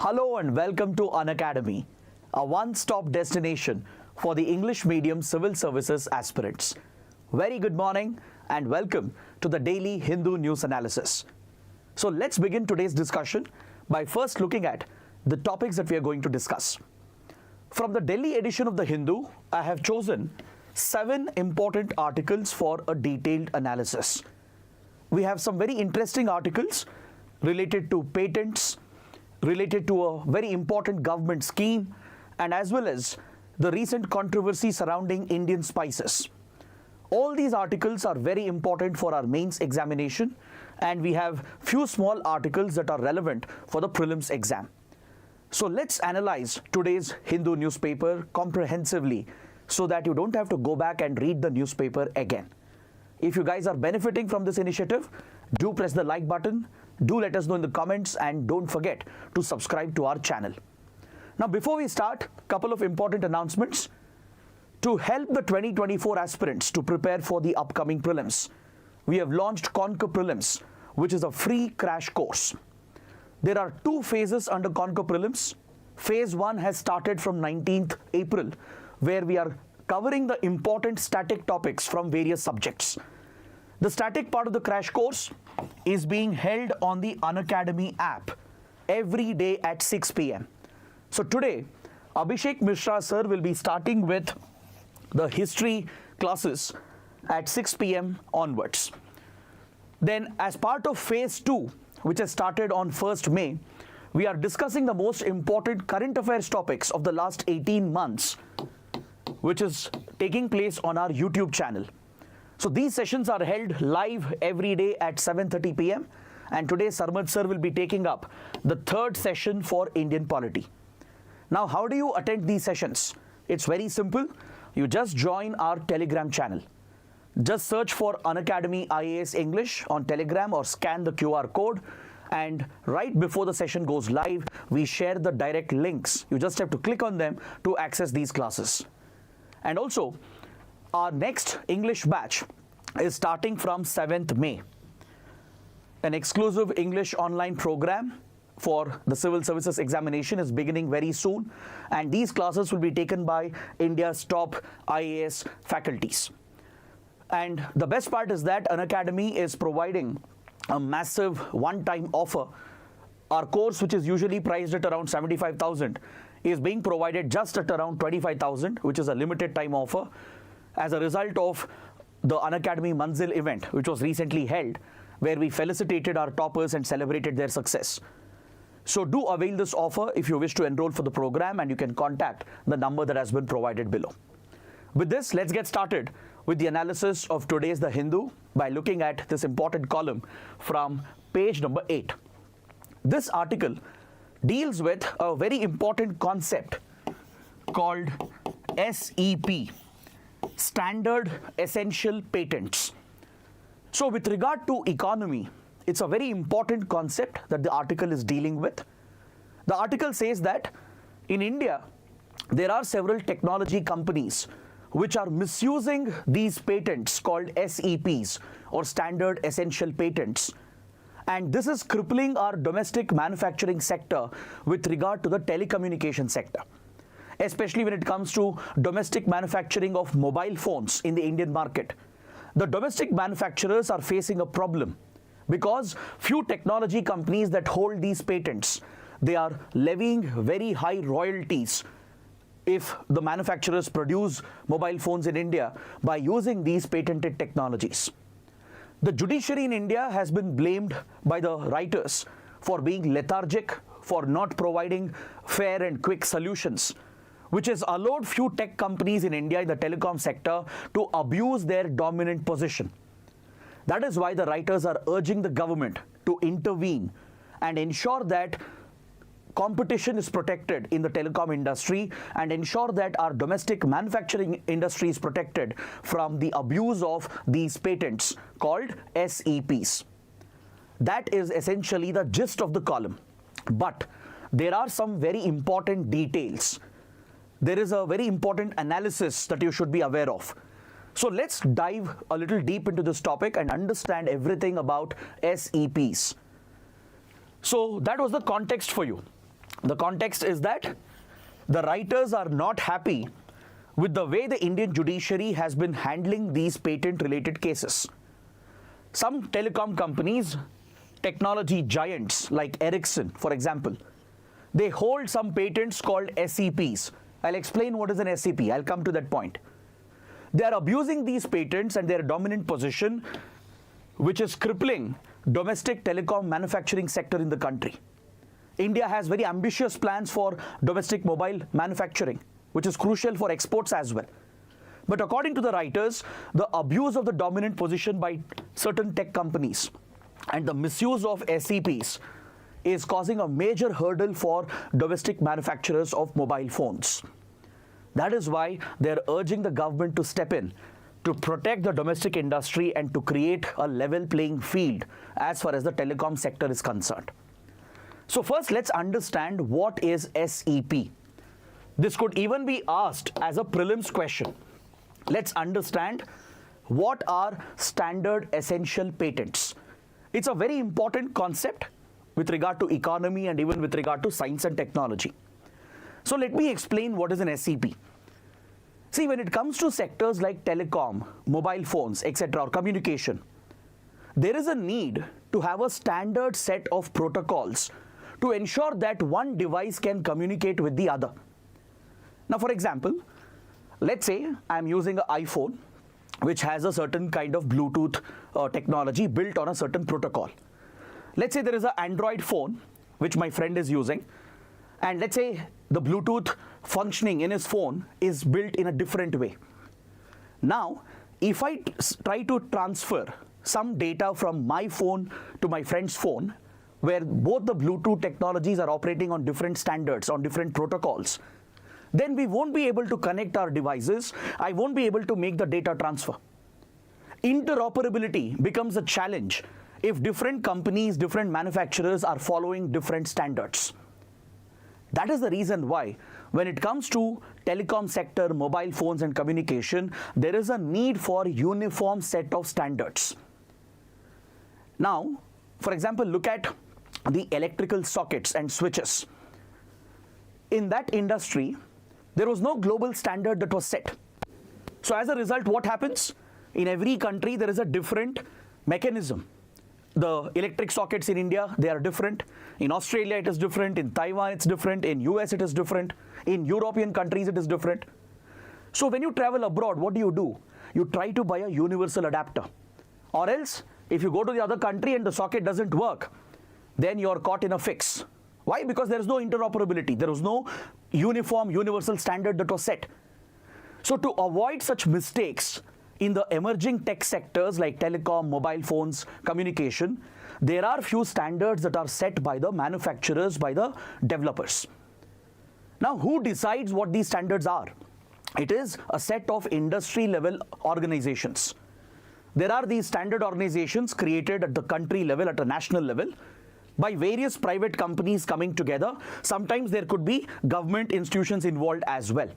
Hello and welcome to Unacademy, a one-stop destination for the English medium civil services aspirants. Very good morning and welcome to the daily Hindu news analysis. So let's begin today's discussion by first looking at the topics that we are going to discuss. From the Delhi edition of the Hindu, I have chosen 7 important articles for a detailed analysis. We have some very interesting articles related to patents, related to a very important government scheme, and as well as the recent controversy surrounding Indian spices. All these articles are very important for our mains examination, and we have few small articles that are relevant for the prelims exam. So let's analyze today's Hindu newspaper comprehensively so that you don't have to go back and read the newspaper again. If you guys are benefiting from this initiative, do press the like button, do let us know in the comments, and don't forget to subscribe to our channel. Now, before we start, a couple of important announcements. To help the 2024 aspirants to prepare for the upcoming prelims, we have launched Conquer Prelims, which is a free crash course. There are 2 phases under Conquer Prelims. Phase 1 has started from 19th April, where we are covering the important static topics from various subjects. The static part of the crash course is being held on the Unacademy app every day at 6 p.m. So today, Abhishek Mishra sir will be starting with the history classes at 6 p.m. onwards. Then, as part of phase 2, which has started on 1st May, we are discussing the most important current affairs topics of the last 18 months, which is taking place on our YouTube channel. So these sessions are held live every day at 7:30 p.m. and today Sarmad sir will be taking up the 3rd session for Indian polity. Now, how do you attend these sessions? It's very simple. You just join our Telegram channel. Just search for Unacademy IAS English on Telegram or scan the QR code, and right before the session goes live, we share the direct links. You just have to click on them to access these classes. And also, our next English batch is starting from 7th May. An exclusive English online program for the civil services examination is beginning very soon, and these classes will be taken by India's top IAS faculties. And the best part is that Unacademy is providing a massive one-time offer. Our course, which is usually priced at around 75,000, is being provided just at around 25,000, which is a limited time offer, as a result of the Unacademy Manzil event, which was recently held, where we felicitated our toppers and celebrated their success. So do avail this offer if you wish to enroll for the program, and you can contact the number that has been provided below. With this, let's get started with the analysis of today's The Hindu by looking at this important column from page number 8. This article deals with a very important concept called SEP, Standard Essential Patents. So with regard to economy, it's a very important concept that the article is dealing with. The article says that in India, there are several technology companies which are misusing these patents called SEPs, or Standard Essential Patents. And this is crippling our domestic manufacturing sector with regard to the telecommunication sector, especially when it comes to domestic manufacturing of mobile phones in the Indian market. The domestic manufacturers are facing a problem because few technology companies that hold these patents, they are levying very high royalties if the manufacturers produce mobile phones in India by using these patented technologies. The judiciary in India has been blamed by the writers for being lethargic, for not providing fair and quick solutions, which has allowed few tech companies in India in the telecom sector to abuse their dominant position. That is why the writers are urging the government to intervene and ensure that competition is protected in the telecom industry, and ensure that our domestic manufacturing industry is protected from the abuse of these patents called SEPs. That is essentially the gist of the column. But there are some very important details. There is a very important analysis that you should be aware of. So let's dive a little deep into this topic and understand everything about SEPs. So that was the context for you. The context is that the writers are not happy with the way the Indian judiciary has been handling these patent-related cases. Some telecom companies, technology giants like Ericsson, for example, they hold some patents called SEPs. I'll explain what is an SEP. I'll come to that point. They are abusing these patents and their dominant position, which is crippling domestic telecom manufacturing sector in the country. India has very ambitious plans for domestic mobile manufacturing, which is crucial for exports as well. But according to the writers, the abuse of the dominant position by certain tech companies and the misuse of SEPs is causing a major hurdle for domestic manufacturers of mobile phones. That is why they're urging the government to step in to protect the domestic industry and to create a level playing field as far as the telecom sector is concerned. So first, let's understand what is SEP. This could even be asked as a prelims question. Let's understand what are standard essential patents. It's a very important concept with regard to economy and even with regard to science and technology. So let me explain what is an SEP. See, when it comes to sectors like telecom, mobile phones, etc., or communication, there is a need to have a standard set of protocols to ensure that one device can communicate with the other. Now, for example, let's say I'm using an iPhone which has a certain kind of Bluetooth technology built on a certain protocol. Let's say there is an Android phone which my friend is using, and let's say the Bluetooth functioning in his phone is built in a different way. Now, if I try to transfer some data from my phone to my friend's phone, where both the Bluetooth technologies are operating on different standards, on different protocols, then we won't be able to connect our devices. I won't be able to make the data transfer. Interoperability becomes a challenge if different companies, different manufacturers are following different standards. That is the reason why, when it comes to telecom sector, mobile phones and communication, there is a need for uniform set of standards. Now, for example, look at the electrical sockets and switches. In that industry, there was no global standard that was set. So as a result, what happens? In every country, there is a different mechanism. The electric sockets in India, they are different. In Australia, it is different. In Taiwan, it's different. In US, it is different. In European countries, it is different. So when you travel abroad, what do? You try to buy a universal adapter. Or else, if you go to the other country and the socket doesn't work, then you're caught in a fix. Why? Because there is no interoperability. There was no uniform, universal standard that was set. So to avoid such mistakes in the emerging tech sectors like telecom, mobile phones, communication, there are few standards that are set by the manufacturers, by the developers. Now, who decides what these standards are? It is a set of industry-level organizations. There are these standard organizations created at the country level, at a national level, by various private companies coming together. Sometimes there could be government institutions involved as well.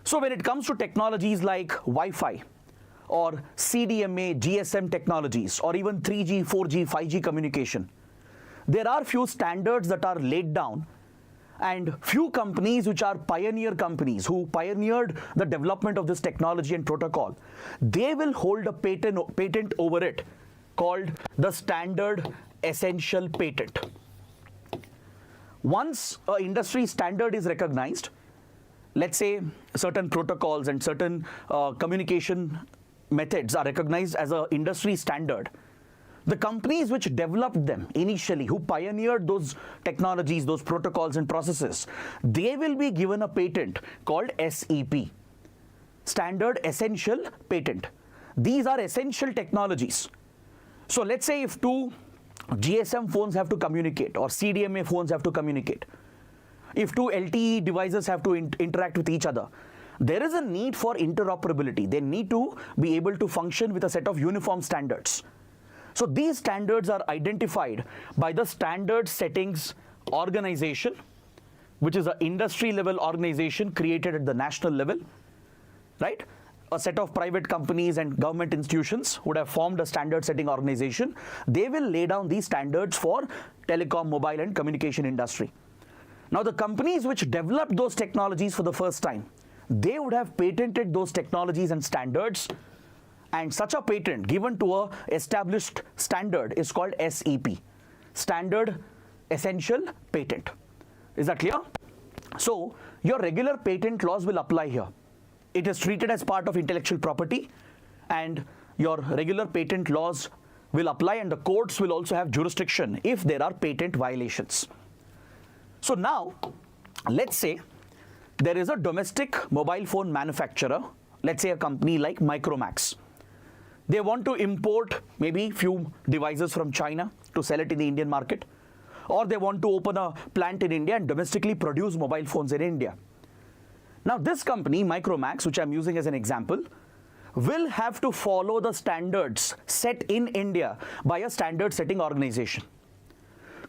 So when it comes to technologies like Wi-Fi or CDMA, GSM technologies, or even 3G, 4G, 5G communication, there are few standards that are laid down, and few companies which are pioneer companies who pioneered the development of this technology and protocol, they will hold a patent over it called the standard essential patent. Once an industry standard is recognized, let's say certain protocols and certain communication methods are recognized as an industry standard, the companies which developed them initially, who pioneered those technologies, those protocols and processes, they will be given a patent called SEP, Standard Essential Patent. These are essential technologies. So let's say if two GSM phones have to communicate or CDMA phones have to communicate, if two LTE devices have to interact with each other, there is a need for interoperability. They need to be able to function with a set of uniform standards. So these standards are identified by the Standard Settings Organization, which is an industry level organization created at the national level, right? A set of private companies and government institutions would have formed a standard setting organization. They will lay down these standards for telecom, mobile and communication industry. Now, the companies which developed those technologies for the first time, they would have patented those technologies and standards, and such a patent given to a established standard is called SEP, Standard Essential Patent. Is that clear? So, your regular patent laws will apply here. It is treated as part of intellectual property, and your regular patent laws will apply, and the courts will also have jurisdiction if there are patent violations. So now, let's say there is a domestic mobile phone manufacturer, let's say a company like Micromax. They want to import maybe few devices from China to sell it in the Indian market, or they want to open a plant in India and domestically produce mobile phones in India. Now, this company, Micromax, which I'm using as an example, will have to follow the standards set in India by a standard setting organization.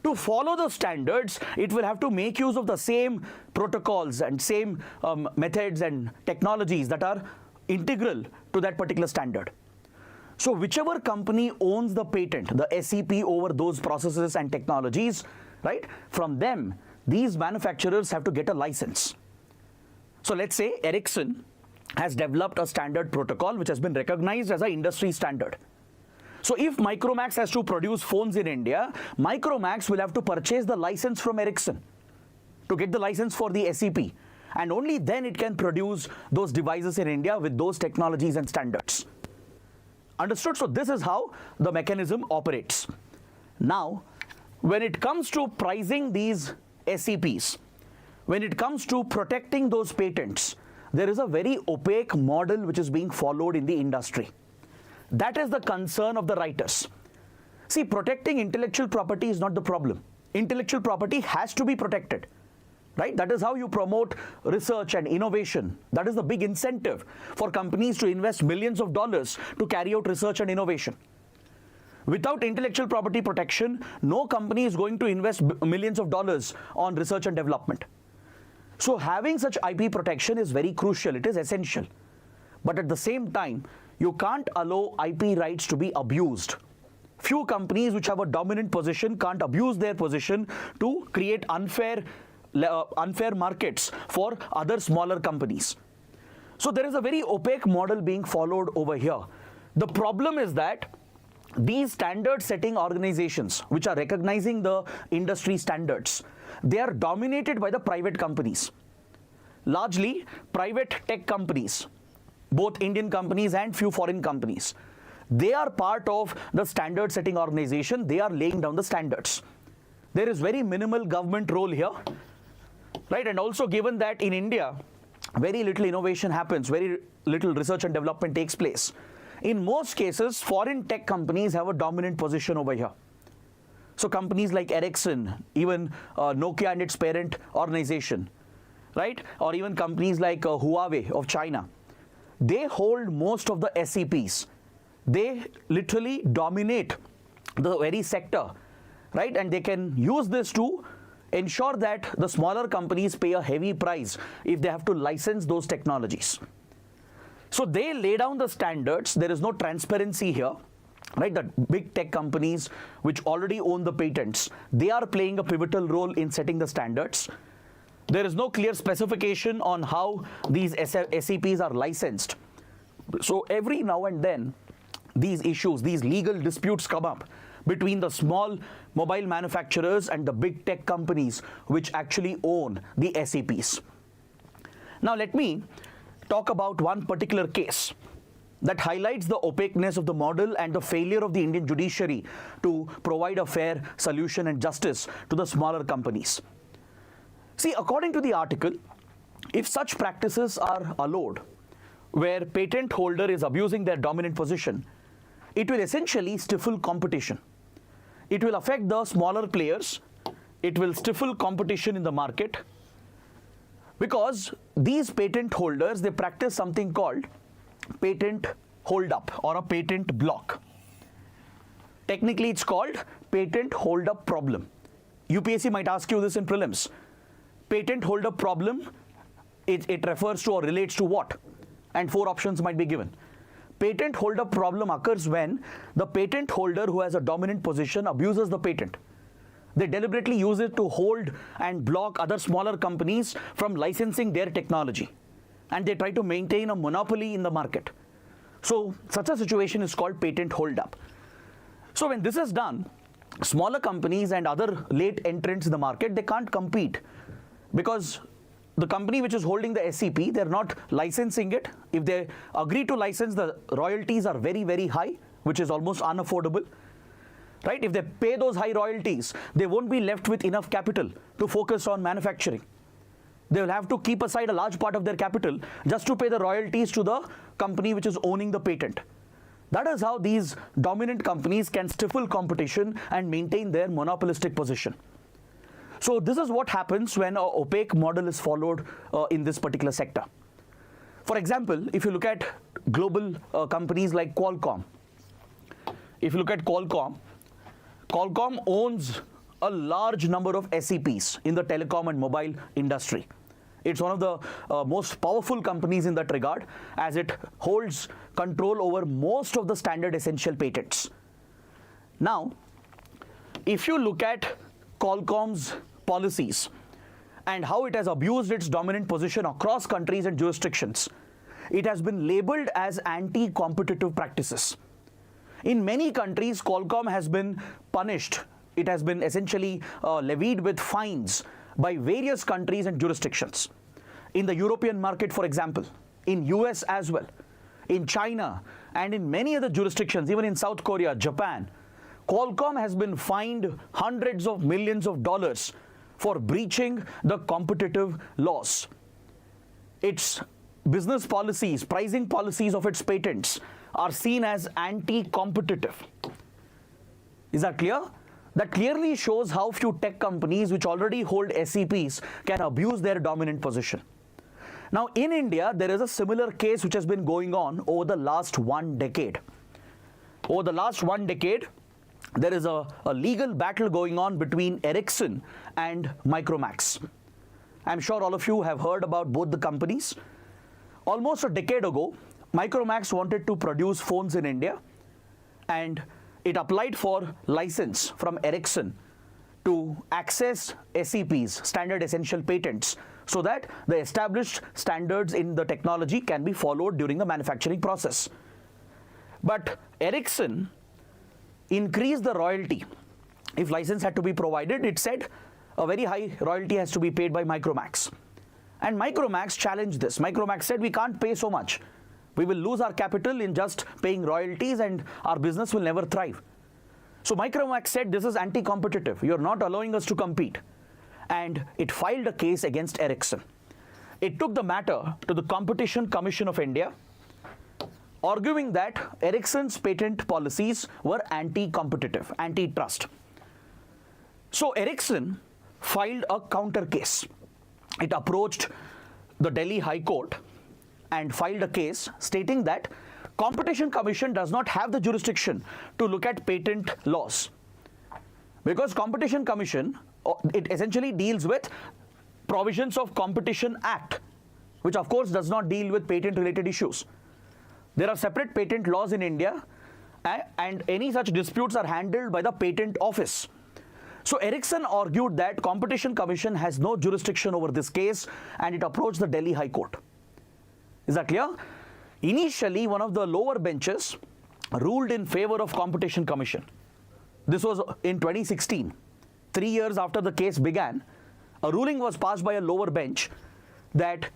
To follow the standards, it will have to make use of the same protocols and same methods and technologies that are integral to that particular standard. So whichever company owns the patent, the SEP over those processes and technologies, right, from them, these manufacturers have to get a license. So let's say Ericsson has developed a standard protocol which has been recognized as an industry standard. So if Micromax has to produce phones in India, Micromax will have to purchase the license from Ericsson to get the license for the SEP, and only then it can produce those devices in India with those technologies and standards. Understood? So this is how the mechanism operates. Now, when it comes to pricing these SEPs, when it comes to protecting those patents, there is a very opaque model which is being followed in the industry. That is the concern of the writers. See, protecting intellectual property is not the problem. Intellectual property has to be protected, right? That is how you promote research and innovation. That is the big incentive for companies to invest millions of dollars to carry out research and innovation. Without intellectual property protection, no company is going to invest millions of dollars on research and development. So having such IP protection is very crucial. It is essential. But at the same time, you can't allow IP rights to be abused. Few companies which have a dominant position can't abuse their position to create unfair markets for other smaller companies. So there is a very opaque model being followed over here. The problem is that these standard setting organizations which are recognizing the industry standards, they are dominated by the private companies, largely private tech companies, both Indian companies and few foreign companies. They are part of the standard setting organization. They are laying down the standards. There is very minimal government role here, right? And also given that in India, very little innovation happens, very little research and development takes place. In most cases, foreign tech companies have a dominant position over here. So companies like Ericsson, even Nokia and its parent organization, right? Or even companies like Huawei of China, they hold most of the SEPs. They literally dominate the very sector, right? And they can use this to ensure that the smaller companies pay a heavy price if they have to license those technologies. So they lay down the standards. There is no transparency here, right? The big tech companies which already own the patents, they are playing a pivotal role in setting the standards. There is no clear specification on how these SEPs are licensed. So every now and then, these issues, these legal disputes come up between the small mobile manufacturers and the big tech companies which actually own the SEPs. Now let me talk about one particular case that highlights the opaqueness of the model and the failure of the Indian judiciary to provide a fair solution and justice to the smaller companies. See, according to the article, if such practices are allowed, where patent holder is abusing their dominant position, it will essentially stifle competition. It will affect the smaller players. It will stifle competition in the market, because these patent holders, they practice something called patent hold-up or a patent block. Technically, it's called patent hold-up problem. UPSC might ask you this in prelims. Patent hold-up problem, it refers to or relates to what? And 4 options might be given. Patent hold-up problem occurs when the patent holder who has a dominant position abuses the patent. They deliberately use it to hold and block other smaller companies from licensing their technology. And they try to maintain a monopoly in the market. So such a situation is called patent holdup. So when this is done, smaller companies and other late entrants in the market, they can't compete because the company which is holding the SEP, they're not licensing it. If they agree to license, the royalties are very, very high, which is almost unaffordable. Right? If they pay those high royalties, they won't be left with enough capital to focus on manufacturing. They will have to keep aside a large part of their capital just to pay the royalties to the company which is owning the patent. That is how these dominant companies can stifle competition and maintain their monopolistic position. So this is what happens when an opaque model is followed in this particular sector. For example, if you look at global companies like Qualcomm, Qualcomm owns a large number of SEPs in the telecom and mobile industry. It's one of the most powerful companies in that regard, as it holds control over most of the standard essential patents. Now, if you look at Qualcomm's policies and how it has abused its dominant position across countries and jurisdictions, it has been labeled as anti-competitive practices. In many countries, Qualcomm has been punished. It has been essentially levied with fines by various countries and jurisdictions. In the European market, for example, in US as well, in China, and in many other jurisdictions, even in South Korea, Japan, Qualcomm has been fined hundreds of millions of dollars for breaching the competitive laws. Its business policies, pricing policies of its patents are seen as anti-competitive. Is that clear? That clearly shows how few tech companies which already hold SEPs can abuse their dominant position. Now in India, there is a similar case which has been going on over the last 1 decade. Over the last 1 decade, there is a legal battle going on between Ericsson and Micromax. I'm sure all of you have heard about both the companies. Almost a decade ago, Micromax wanted to produce phones in India, and it applied for license from Ericsson to access SEPs, standard essential patents, so that the established standards in the technology can be followed during the manufacturing process. But Ericsson increased the royalty. If license had to be provided, it said a very high royalty has to be paid by Micromax. And Micromax challenged this. Micromax said, we can't pay so much. We will lose our capital in just paying royalties and our business will never thrive. So Micromax said, this is anti-competitive. You're not allowing us to compete. And it filed a case against Ericsson. It took the matter to the Competition Commission of India, arguing that Ericsson's patent policies were anti-competitive, antitrust. So Ericsson filed a counter case. It approached the Delhi High Court and filed a case stating that Competition Commission does not have the jurisdiction to look at patent laws. Because Competition Commission, it essentially deals with provisions of Competition Act, which of course does not deal with patent related issues. There are separate patent laws in India, and any such disputes are handled by the Patent Office. So Ericsson argued that Competition Commission has no jurisdiction over this case, and it approached the Delhi High Court. Is that clear? Initially, one of the lower benches ruled in favor of Competition Commission. This was in 2016. 3 years after the case began, a ruling was passed by a lower bench that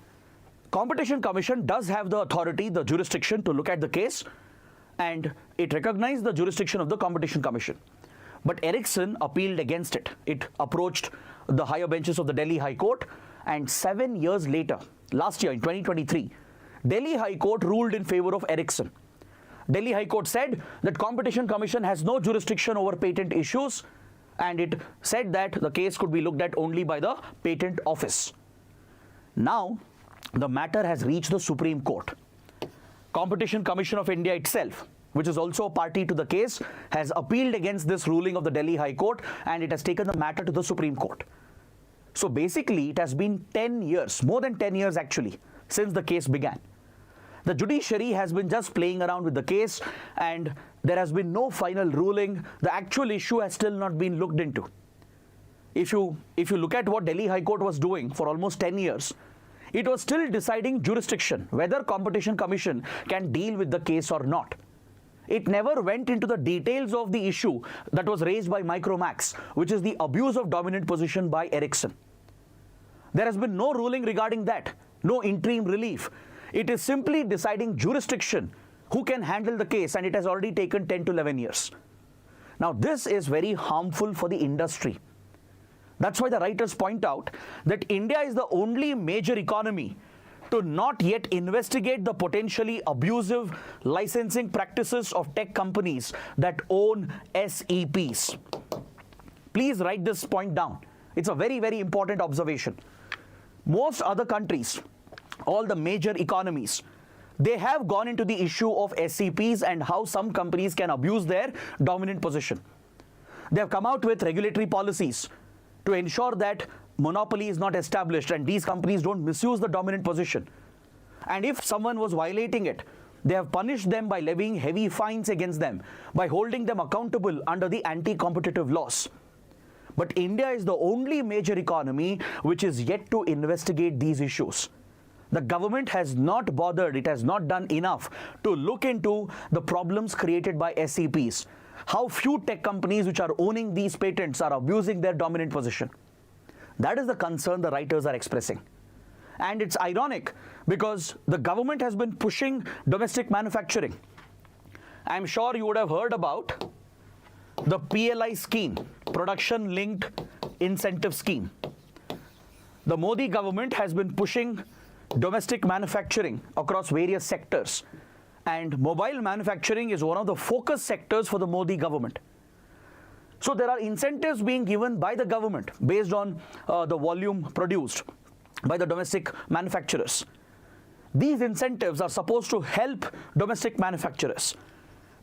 Competition Commission does have the authority, the jurisdiction to look at the case, and it recognized the jurisdiction of the Competition Commission. But Ericsson appealed against it. It approached the higher benches of the Delhi High Court, and 7 years later, last year in 2023, Delhi High Court ruled in favor of Ericsson. Delhi High Court said that Competition Commission has no jurisdiction over patent issues, and it said that the case could be looked at only by the Patent Office. Now, the matter has reached the Supreme Court. Competition Commission of India itself, which is also a party to the case, has appealed against this ruling of the Delhi High Court, and it has taken the matter to the Supreme Court. So basically, it has been 10 years, more than 10 years actually, since the case began. The judiciary has been just playing around with the case, and there has been no final ruling. The actual issue has still not been looked into. if you look at what Delhi High Court was doing for almost 10 years, it was still deciding jurisdiction, whether Competition Commission can deal with the case or not. It never went into the details of the issue that was raised by Micromax, which is the abuse of dominant position by Ericsson. There has been no ruling regarding that, no interim relief. It is simply deciding jurisdiction, who can handle the case, and it has already taken 10 to 11 years. Now, this is very harmful for the industry. That's why the writers point out that India is the only major economy to not yet investigate the potentially abusive licensing practices of tech companies that own SEPs. Please write this point down. It's a very, very important observation. Most other countries, all the major economies, they have gone into the issue of SEPs and how some companies can abuse their dominant position. They have come out with regulatory policies to ensure that monopoly is not established and these companies don't misuse the dominant position. And if someone was violating it, they have punished them by levying heavy fines against them, by holding them accountable under the anti-competitive laws. But India is the only major economy which is yet to investigate these issues. The government has not bothered, it has not done enough to look into the problems created by SEPs. How few tech companies which are owning these patents are abusing their dominant position. That is the concern the writers are expressing. And it's ironic because the government has been pushing domestic manufacturing. I'm sure you would have heard about the PLI scheme, Production Linked Incentive Scheme. The Modi government has been pushing domestic manufacturing across various sectors. And mobile manufacturing is one of the focus sectors for the Modi government. So there are incentives being given by the government based on the volume produced by the domestic manufacturers. These incentives are supposed to help domestic manufacturers.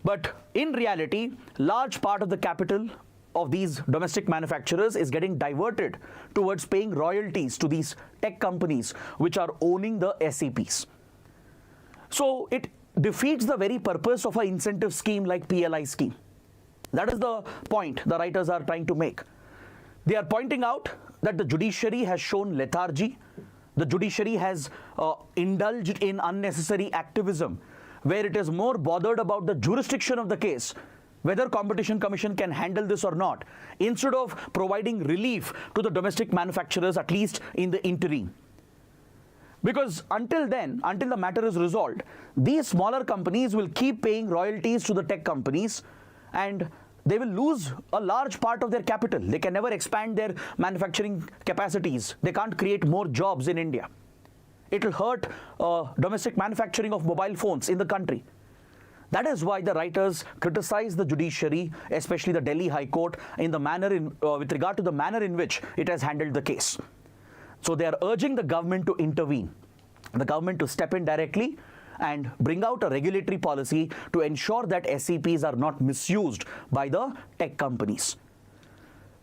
But in reality, large part of the capital of these domestic manufacturers is getting diverted towards paying royalties to these tech companies which are owning the SEPs. So it defeats the very purpose of an incentive scheme like PLI scheme. That is the point the writers are trying to make. They are pointing out that the judiciary has shown lethargy. The judiciary has indulged in unnecessary activism, where it is more bothered about the jurisdiction of the case, whether Competition Commission can handle this or not, instead of providing relief to the domestic manufacturers, at least in the interim. Because until then, until the matter is resolved, these smaller companies will keep paying royalties to the tech companies and they will lose a large part of their capital. They can never expand their manufacturing capacities. They can't create more jobs in India. It will hurt domestic manufacturing of mobile phones in the country. That is why the writers criticize the judiciary, especially the Delhi High Court, in the manner with regard to the manner in which it has handled the case. So they are urging the government to intervene, the government to step in directly and bring out a regulatory policy to ensure that SEPs are not misused by the tech companies.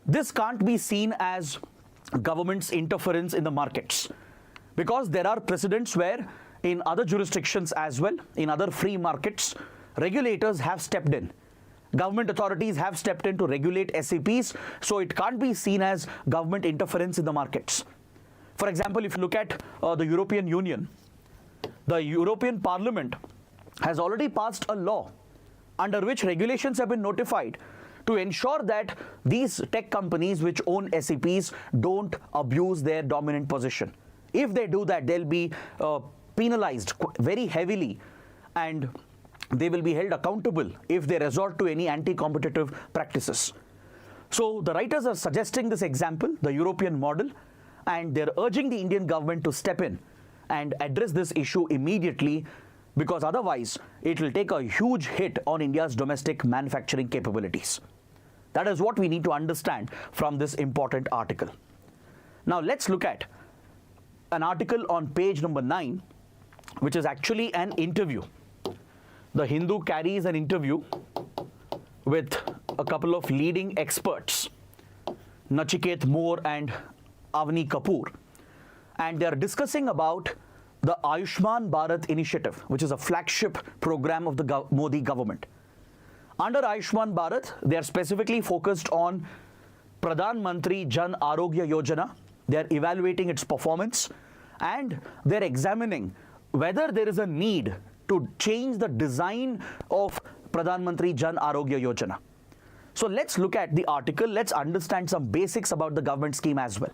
This can't be seen as government's interference in the markets, because there are precedents where in other jurisdictions as well, in other free markets, regulators have stepped in. Government authorities have stepped in to regulate SEPs, so it can't be seen as government interference in the markets. For example, if you look at the European Union, the European Parliament has already passed a law under which regulations have been notified to ensure that these tech companies which own SEPs don't abuse their dominant position. If they do that, they'll be penalized very heavily and they will be held accountable if they resort to any anti-competitive practices. So the writers are suggesting this example, the European model, and they're urging the Indian government to step in and address this issue immediately, because otherwise it will take a huge hit on India's domestic manufacturing capabilities. That is what we need to understand from this important article. Now let's look at an article on page number 9, which is actually an interview. The Hindu carries an interview with a couple of leading experts, Nachiket Moore and Avni Kapoor, and they are discussing about the Ayushman Bharat initiative, which is a flagship program of the Modi government. Under Ayushman Bharat, they are specifically focused on Pradhan Mantri Jan Arogya Yojana. They are evaluating its performance and they're examining whether there is a need to change the design of Pradhan Mantri Jan Arogya Yojana. So let's look at the article. Let's understand some basics about the government scheme as well.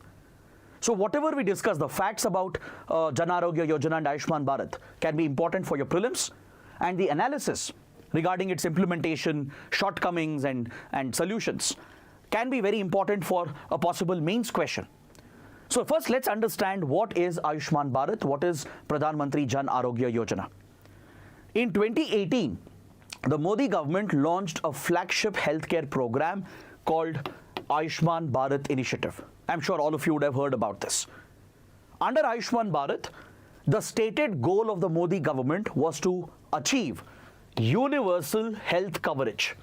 So whatever we discuss, the facts about Jan Arogya Yojana and Ayushman Bharat can be important for your prelims, and the analysis regarding its implementation, shortcomings and solutions can be very important for a possible mains question. So first let's understand what is Ayushman Bharat, what is Pradhan Mantri Jan Arogya Yojana. In 2018, the Modi government launched a flagship healthcare program called Ayushman Bharat Initiative. I'm sure all of you would have heard about this. Under Ayushman Bharat, the stated goal of the Modi government was to achieve universal health coverage,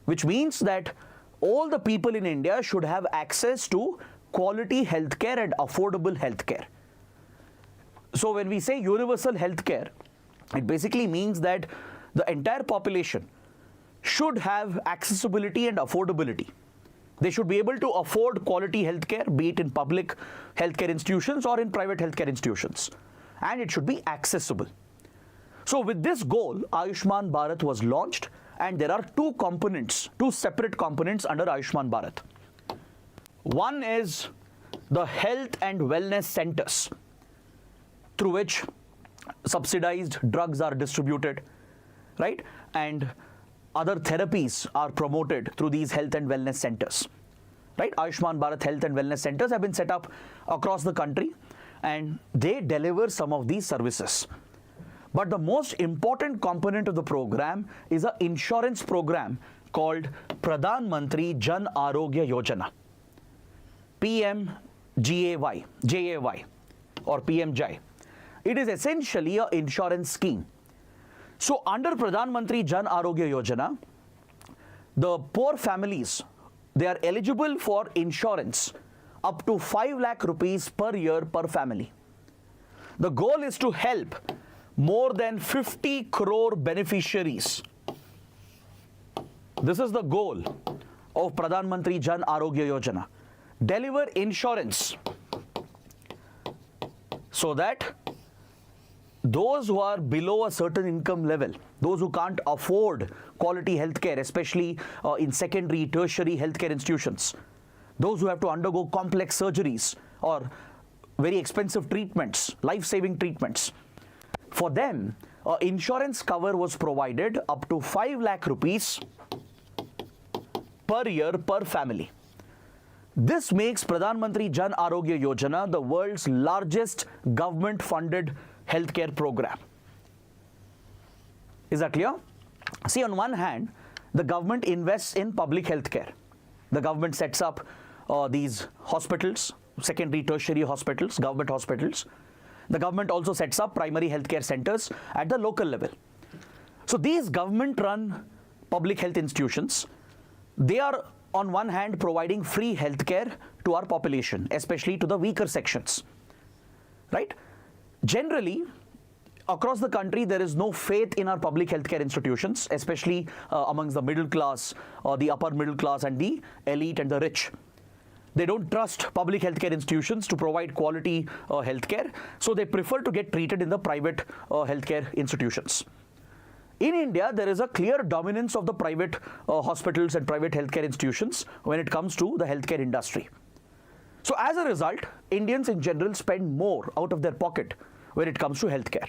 which means that all the people in India should have access to quality healthcare and affordable healthcare. So when we say universal healthcare, it basically means that the entire population should have accessibility and affordability. They should be able to afford quality healthcare, be it in public healthcare institutions or in private healthcare institutions. And it should be accessible. So with this goal, Ayushman Bharat was launched, and there are two components, two separate components under Ayushman Bharat. One is the health and wellness centers, through which subsidized drugs are distributed, right? And other therapies are promoted through these health and wellness centers, right? Ayushman Bharat health and wellness centers have been set up across the country, and they deliver some of these services. But the most important component of the program is an insurance program called Pradhan Mantri Jan Arogya Yojana, PMJAY, or PMJAY. It is essentially an insurance scheme. So under Pradhan Mantri Jan Arogya Yojana, the poor families, they are eligible for insurance up to 5 lakh rupees per year per family. The goal is to help more than 50 crore beneficiaries. This is the goal of Pradhan Mantri Jan Arogya Yojana. Deliver insurance so that those who are below a certain income level, those who can't afford quality healthcare, especially in secondary, tertiary healthcare institutions, those who have to undergo complex surgeries or very expensive treatments, life-saving treatments, for them, insurance cover was provided up to 5 lakh rupees per year per family. This makes Pradhan Mantri Jan Arogya Yojana the world's largest government-funded healthcare program. Is that clear? See, on one hand, the government invests in public healthcare. The government sets up these hospitals, secondary, tertiary hospitals, government hospitals. The government also sets up primary healthcare centers at the local level. So these government-run public health institutions, they are on one hand providing free healthcare to our population, especially to the weaker sections, right? Generally, across the country, there is no faith in our public healthcare institutions, especially amongst the middle class, the upper middle class and the elite and the rich. They don't trust public healthcare institutions to provide quality healthcare, so they prefer to get treated in the private healthcare institutions. In India, there is a clear dominance of the private hospitals and private healthcare institutions when it comes to the healthcare industry. So as a result, Indians in general spend more out of their pocket when it comes to healthcare.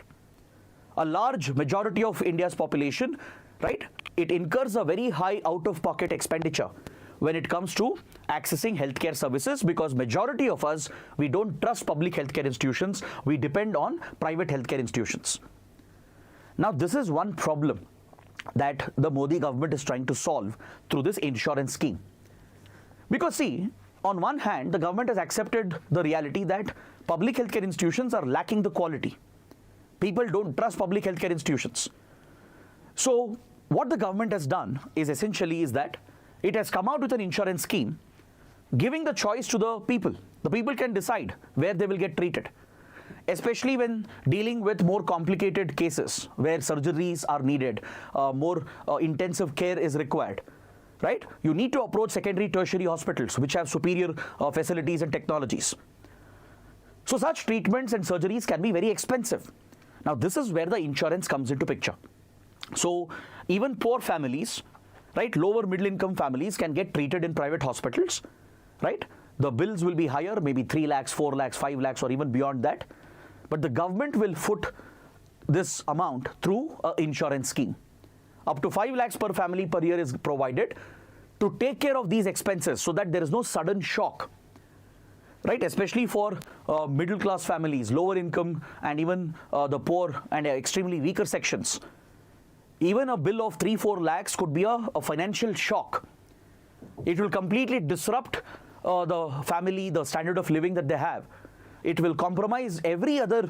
A large majority of India's population, right, it incurs a very high out-of-pocket expenditure when it comes to accessing healthcare services, because majority of us, we don't trust public healthcare institutions, we depend on private healthcare institutions. Now, this is one problem that the Modi government is trying to solve through this insurance scheme. Because see, on one hand, the government has accepted the reality that public healthcare institutions are lacking the quality. People don't trust public healthcare institutions. So what the government has done is essentially that it has come out with an insurance scheme giving the choice to the people. The people can decide where they will get treated, especially when dealing with more complicated cases where surgeries are needed, more intensive care is required. right? You need to approach secondary, tertiary hospitals which have superior facilities and technologies. So such treatments and surgeries can be very expensive. Now this is where the insurance comes into picture. So even poor families, right, lower middle income families can get treated in private hospitals, right? The bills will be higher, maybe 3 lakhs, 4 lakhs, 5 lakhs or even beyond that. But the government will foot this amount through an insurance scheme. Up to 5 lakhs per family per year is provided to take care of these expenses so that there is no sudden shock, right? Especially for middle class families, lower income and even the poor and extremely weaker sections. Even a bill of 3-4 lakhs could be a financial shock. It will completely disrupt the family, the standard of living that they have. It will compromise every other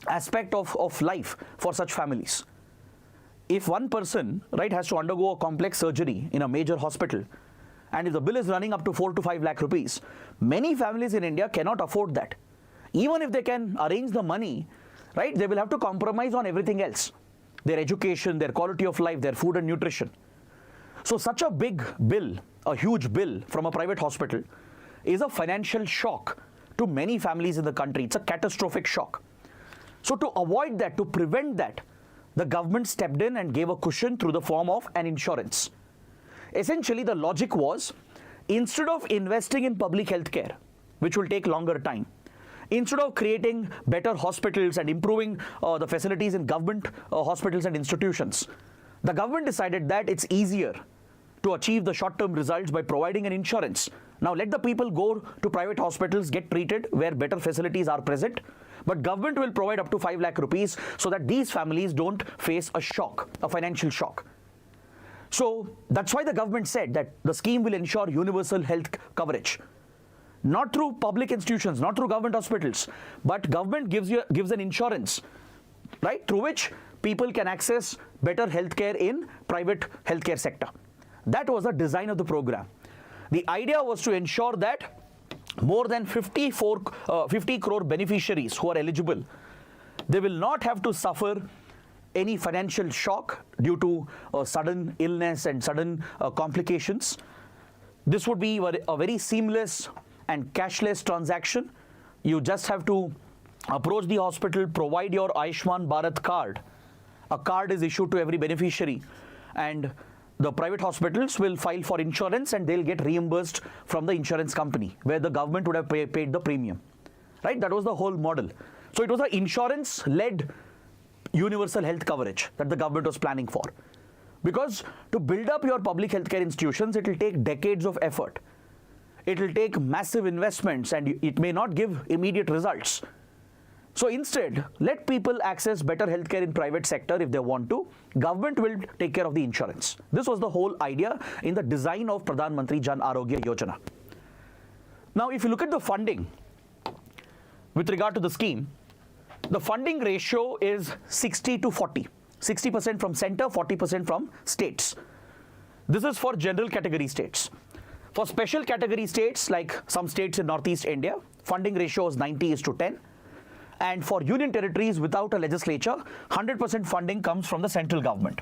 aspect of life for such families. If one person, right, has to undergo a complex surgery in a major hospital, and if the bill is running up to 4 to 5 lakh rupees, many families in India cannot afford that. Even if they can arrange the money, right, they will have to compromise on everything else. Their education, their quality of life, their food and nutrition. So such a big bill, a huge bill from a private hospital is a financial shock to many families in the country. It's a catastrophic shock. So to avoid that, to prevent that, the government stepped in and gave a cushion through the form of an insurance. Essentially, the logic was, instead of investing in public health care, which will take longer time, instead of creating better hospitals and improving the facilities in government hospitals and institutions, the government decided that it's easier to achieve the short-term results by providing an insurance. Now let the people go to private hospitals, get treated where better facilities are present, but government will provide up to 5 lakh rupees so that these families don't face a shock, a financial shock. So that's why the government said that the scheme will ensure universal health coverage. Not through public institutions, not through government hospitals, but government gives an insurance, right, through which people can access better healthcare in private healthcare sector. That was the design of the program. The idea was to ensure that more than 50 crore beneficiaries who are eligible, they will not have to suffer any financial shock due to sudden illness and sudden complications. This would be a very seamless and cashless transaction. You just have to approach the hospital, provide your Ayushman Bharat card. A card is issued to every beneficiary, and the private hospitals will file for insurance and they'll get reimbursed from the insurance company where the government would have paid the premium, right? That was the whole model. So it was an insurance-led universal health coverage that the government was planning for. Because to build up your public healthcare institutions, it will take decades of effort. It will take massive investments and it may not give immediate results. So instead, let people access better healthcare in private sector if they want to. Government will take care of the insurance. This was the whole idea in the design of Pradhan Mantri Jan Arogya Yoojana. Now, if you look at the funding with regard to the scheme, the funding ratio is 60 to 40. 60% from center, 40% from states. This is for general category states. For special category states, like some states in Northeast India, funding ratio is 90:10. And for union territories without a legislature, 100% funding comes from the central government.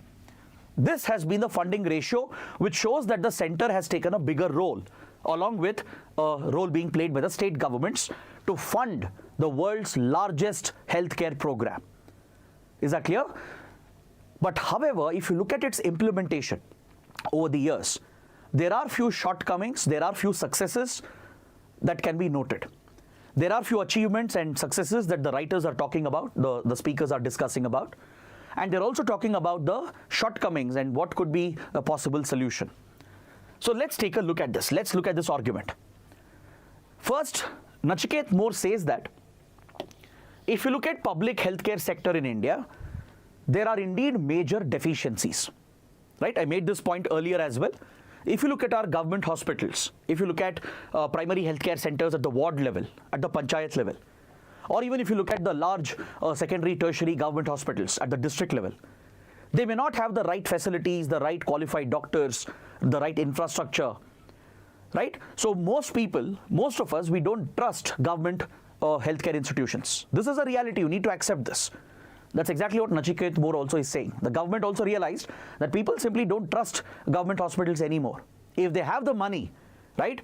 This has been the funding ratio, which shows that the center has taken a bigger role, along with a role being played by the state governments to fund the world's largest healthcare program. Is that clear? But however, if you look at its implementation over the years, there are few shortcomings, there are few successes that can be noted. There are few achievements and successes that the writers are talking about, the speakers are discussing about, and they're also talking about the shortcomings and what could be a possible solution. So let's take a look at this. Let's look at this argument. First, Nachiket Moore says that if you look at public healthcare sector in India, there are indeed major deficiencies, right? I made this point earlier as well. If you look at our government hospitals, if you look at primary healthcare centers at the ward level, at the panchayat level, or even if you look at the large secondary, tertiary government hospitals at the district level, they may not have the right facilities, the right qualified doctors, the right infrastructure, right? So most people, most of us, we don't trust government healthcare institutions. This is a reality. You need to accept this. That's exactly what Nachiket Moore also is saying. The government also realized that people simply don't trust government hospitals anymore. If they have the money, right?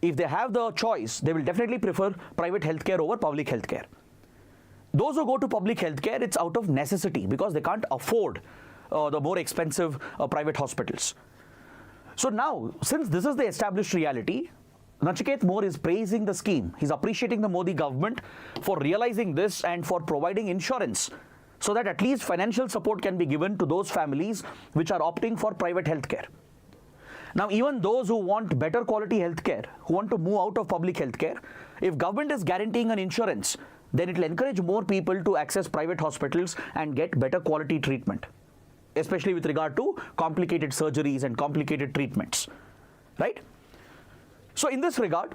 If they have the choice, they will definitely prefer private healthcare over public healthcare. Those who go to public healthcare, it's out of necessity because they can't afford the more expensive private hospitals. So now, since this is the established reality, Nachiket More is praising the scheme. He's appreciating the Modi government for realizing this and for providing insurance so that at least financial support can be given to those families which are opting for private healthcare. Now, even those who want better quality healthcare, who want to move out of public healthcare, if government is guaranteeing an insurance, then it will encourage more people to access private hospitals and get better quality treatment, especially with regard to complicated surgeries and complicated treatments, right? So in this regard,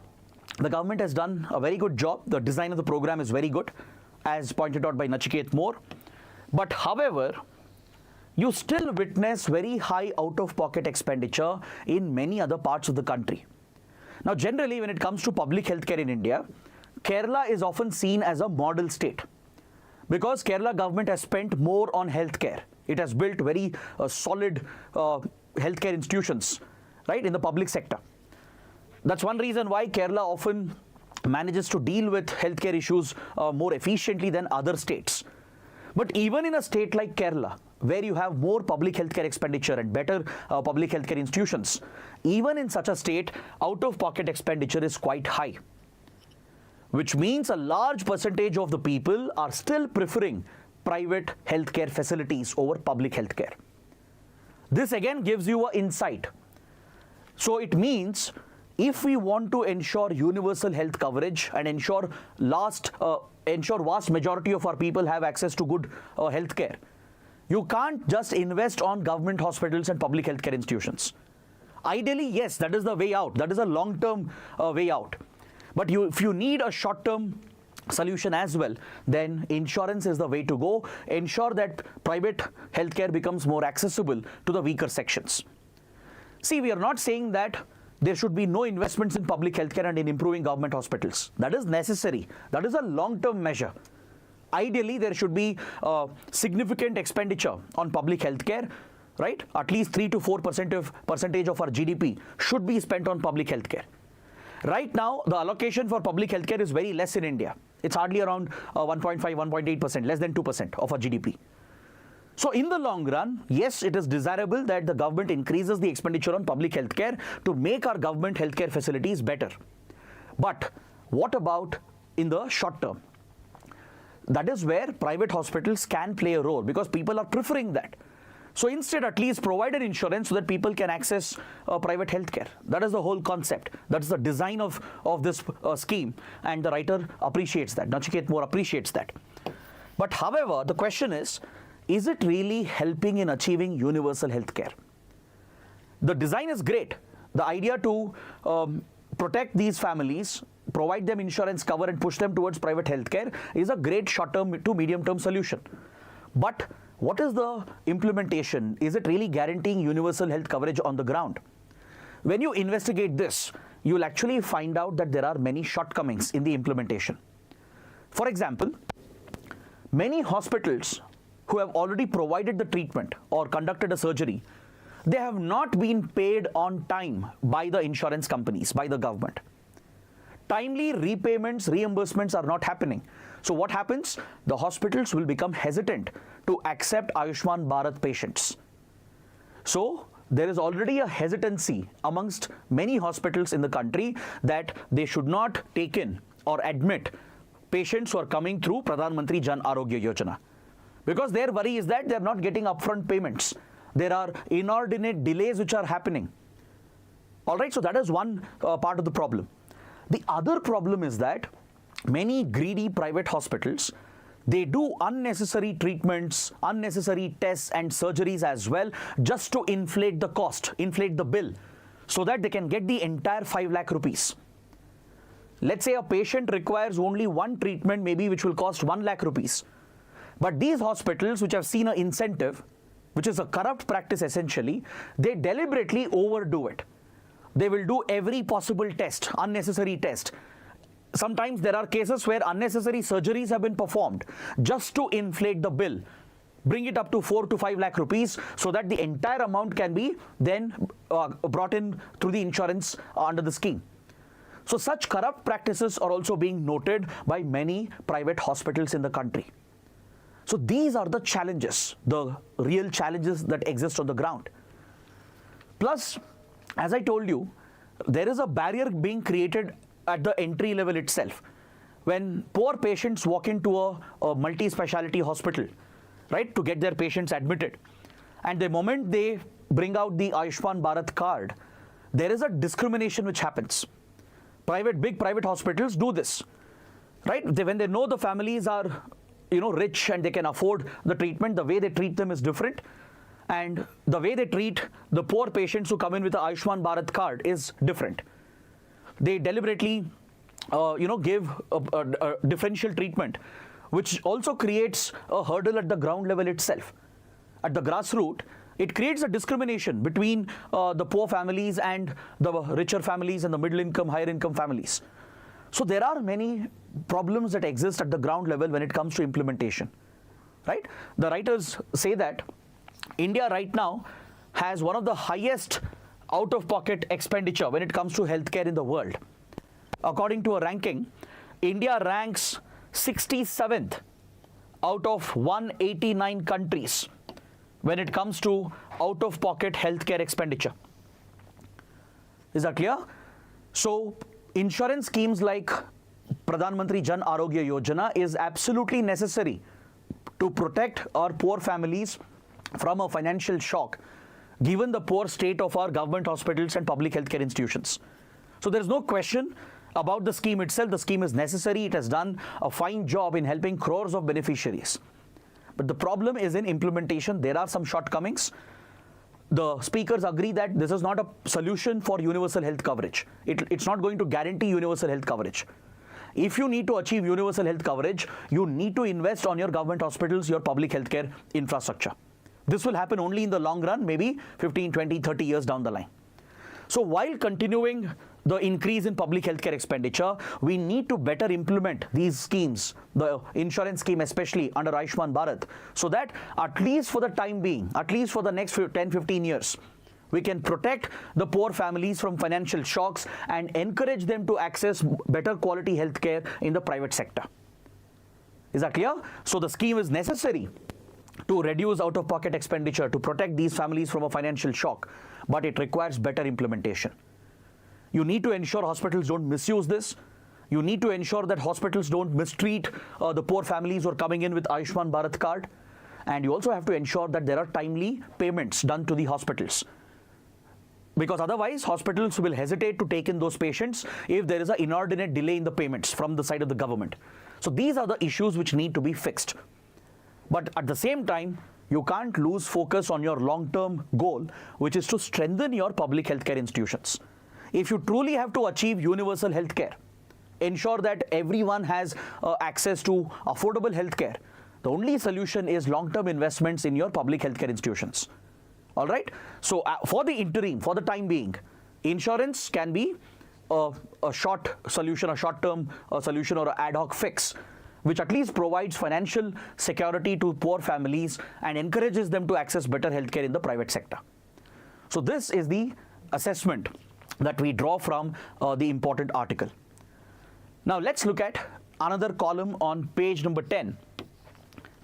the government has done a very good job. The design of the program is very good, as pointed out by Nachiket More. But however, you still witness very high out-of-pocket expenditure in many other parts of the country. Now, generally, when it comes to public healthcare in India, Kerala is often seen as a model state because Kerala government has spent more on healthcare. It has built very solid healthcare institutions, right, in the public sector. That's one reason why Kerala often manages to deal with healthcare issues more efficiently than other states. But even in a state like Kerala, where you have more public healthcare expenditure and better public healthcare institutions, even in such a state, out-of-pocket expenditure is quite high, which means a large percentage of the people are still preferring private healthcare facilities over public healthcare. This again gives you an insight. So it means if we want to ensure universal health coverage and ensure vast majority of our people have access to good healthcare, you can't just invest on government hospitals and public healthcare institutions. Ideally, yes, that is the way out. That is a long-term way out. But if you need a short-term solution as well, then insurance is the way to go. Ensure that private healthcare becomes more accessible to the weaker sections. See, we are not saying that there should be no investments in public healthcare and in improving government hospitals. That is necessary. That is a long-term measure. Ideally, there should be significant expenditure on public healthcare, right? At least 3 to 4% of our GDP should be spent on public healthcare. Right now, the allocation for public healthcare is very less in India. It's hardly around 1.5, 1.8%, less than 2% of our GDP. So in the long run, yes, it is desirable that the government increases the expenditure on public healthcare to make our government healthcare facilities better. But what about in the short term? That is where private hospitals can play a role because people are preferring that. So instead, at least provide an insurance so that people can access private healthcare. That is the whole concept. That is the design of this scheme, and the writer appreciates that. Nachiket More appreciates that. But however, the question is it really helping in achieving universal healthcare? The design is great. The idea to protect these families, provide them insurance cover and push them towards private healthcare is a great short-term to medium-term solution. But what is the implementation? Is it really guaranteeing universal health coverage on the ground? When you investigate this, you will actually find out that there are many shortcomings in the implementation. For example, many hospitals who have already provided the treatment or conducted a surgery, they have not been paid on time by the insurance companies, by the government. Timely repayments, reimbursements are not happening. So what happens? The hospitals will become hesitant to accept Ayushman Bharat patients. So there is already a hesitancy amongst many hospitals in the country that they should not take in or admit patients who are coming through Pradhan Mantri Jan Arogya Yoojana. Because their worry is that they are not getting upfront payments. There are inordinate delays which are happening. All right, so that is one part of the problem. The other problem is that many greedy private hospitals, they do unnecessary treatments, unnecessary tests and surgeries as well, just to inflate the cost, inflate the bill, so that they can get the entire 5 lakh rupees. Let's say a patient requires only one treatment, maybe which will cost 1 lakh rupees. But these hospitals which have seen an incentive, which is a corrupt practice essentially, they deliberately overdo it. They will do every possible test, unnecessary test. Sometimes there are cases where unnecessary surgeries have been performed just to inflate the bill, bring it up to 4 to 5 lakh rupees so that the entire amount can be then brought in through the insurance under the scheme. So such corrupt practices are also being noted by many private hospitals in the country. So these are the challenges, the real challenges that exist on the ground. Plus, as I told you, there is a barrier being created at the entry level itself. When poor patients walk into a multi-speciality hospital, right, to get their patients admitted, and the moment they bring out the Ayushman Bharat card, there is a discrimination which happens. Big private hospitals do this, right? When they know the families are, rich and they can afford the treatment, the way they treat them is different. And the way they treat the poor patients who come in with the Ayushman Bharat card is different. They deliberately, give a differential treatment, which also creates a hurdle at the ground level itself. At the grassroots, it creates a discrimination between the poor families and the richer families and the middle income, higher income families. So there are many problems that exist at the ground level when it comes to implementation, right? The writers say that India right now has one of the highest out-of-pocket expenditure when it comes to healthcare in the world. According to a ranking, India ranks 67th out of 189 countries when it comes to out-of-pocket healthcare expenditure. Is that clear? So insurance schemes like Pradhan Jan Arogya Yoojana is absolutely necessary to protect our poor families from a financial shock, given the poor state of our government hospitals and public healthcare institutions. So there is no question about the scheme itself. The scheme is necessary. It has done a fine job in helping crores of beneficiaries. But the problem is in implementation. There are some shortcomings. The speakers agree that this is not a solution for universal health coverage. It's not going to guarantee universal health coverage. If you need to achieve universal health coverage, you need to invest on your government hospitals, your public healthcare infrastructure. This will happen only in the long run, maybe 15, 20, 30 years down the line. So while continuing the increase in public healthcare expenditure, we need to better implement these schemes, the insurance scheme especially under Ayushman Bharat, so that at least for the time being, at least for the next 10, 15 years, we can protect the poor families from financial shocks and encourage them to access better quality healthcare in the private sector. Is that clear? So the scheme is necessary to reduce out-of-pocket expenditure, to protect these families from a financial shock, but it requires better implementation. You need to ensure hospitals don't misuse this. You need to ensure that hospitals don't mistreat the poor families who are coming in with Ayushman Bharat card. And you also have to ensure that there are timely payments done to the hospitals. Because otherwise, hospitals will hesitate to take in those patients if there is an inordinate delay in the payments from the side of the government. So these are the issues which need to be fixed. But at the same time, you can't lose focus on your long-term goal, which is to strengthen your public healthcare institutions. If you truly have to achieve universal healthcare, ensure that everyone has access to affordable healthcare, the only solution is long-term investments in your public healthcare institutions. All right? So for the interim, for the time being, insurance can be a short solution, a short-term solution or an ad hoc fix, which at least provides financial security to poor families and encourages them to access better healthcare in the private sector. So this is the assessment that we draw from the important article. Now let's look at another column on page number 10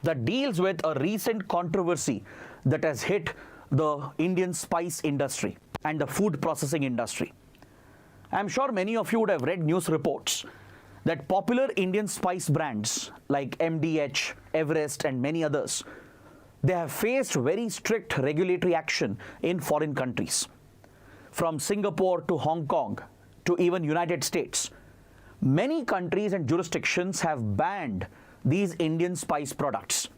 that deals with a recent controversy that has hit the Indian spice industry and the food processing industry. I'm sure many of you would have read news reports that popular Indian spice brands like MDH, Everest and many others, they have faced very strict regulatory action in foreign countries. From Singapore to Hong Kong to even United States, many countries and jurisdictions have banned these Indian spice products.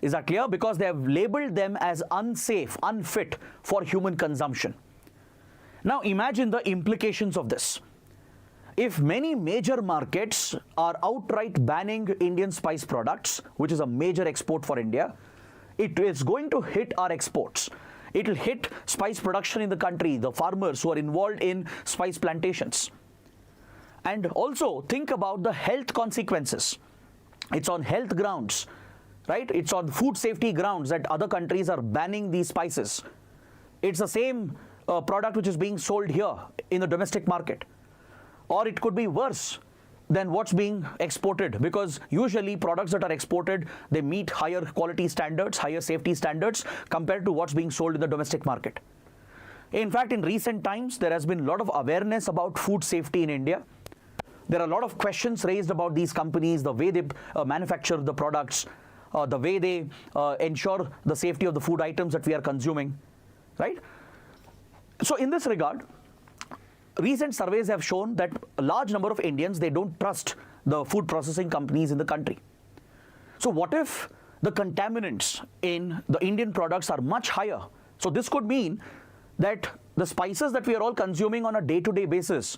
Is that clear? Because they have labeled them as unsafe, unfit for human consumption. Now imagine the implications of this. If many major markets are outright banning Indian spice products, which is a major export for India, it is going to hit our exports. It will hit spice production in the country, the farmers who are involved in spice plantations. And also think about the health consequences. It's on health grounds right? It's on food safety grounds that other countries are banning these spices. It's the same product which is being sold here in the domestic market. Or it could be worse than what's being exported, because usually products that are exported, they meet higher quality standards, higher safety standards compared to what's being sold in the domestic market. In fact, in recent times, there has been a lot of awareness about food safety in India. There are a lot of questions raised about these companies, the way they manufacture the products, the way they ensure the safety of the food items that we are consuming, right? So in this regard, recent surveys have shown that a large number of Indians, they don't trust the food processing companies in the country. So what if the contaminants in the Indian products are much higher? So this could mean that the spices that we are all consuming on a day-to-day basis,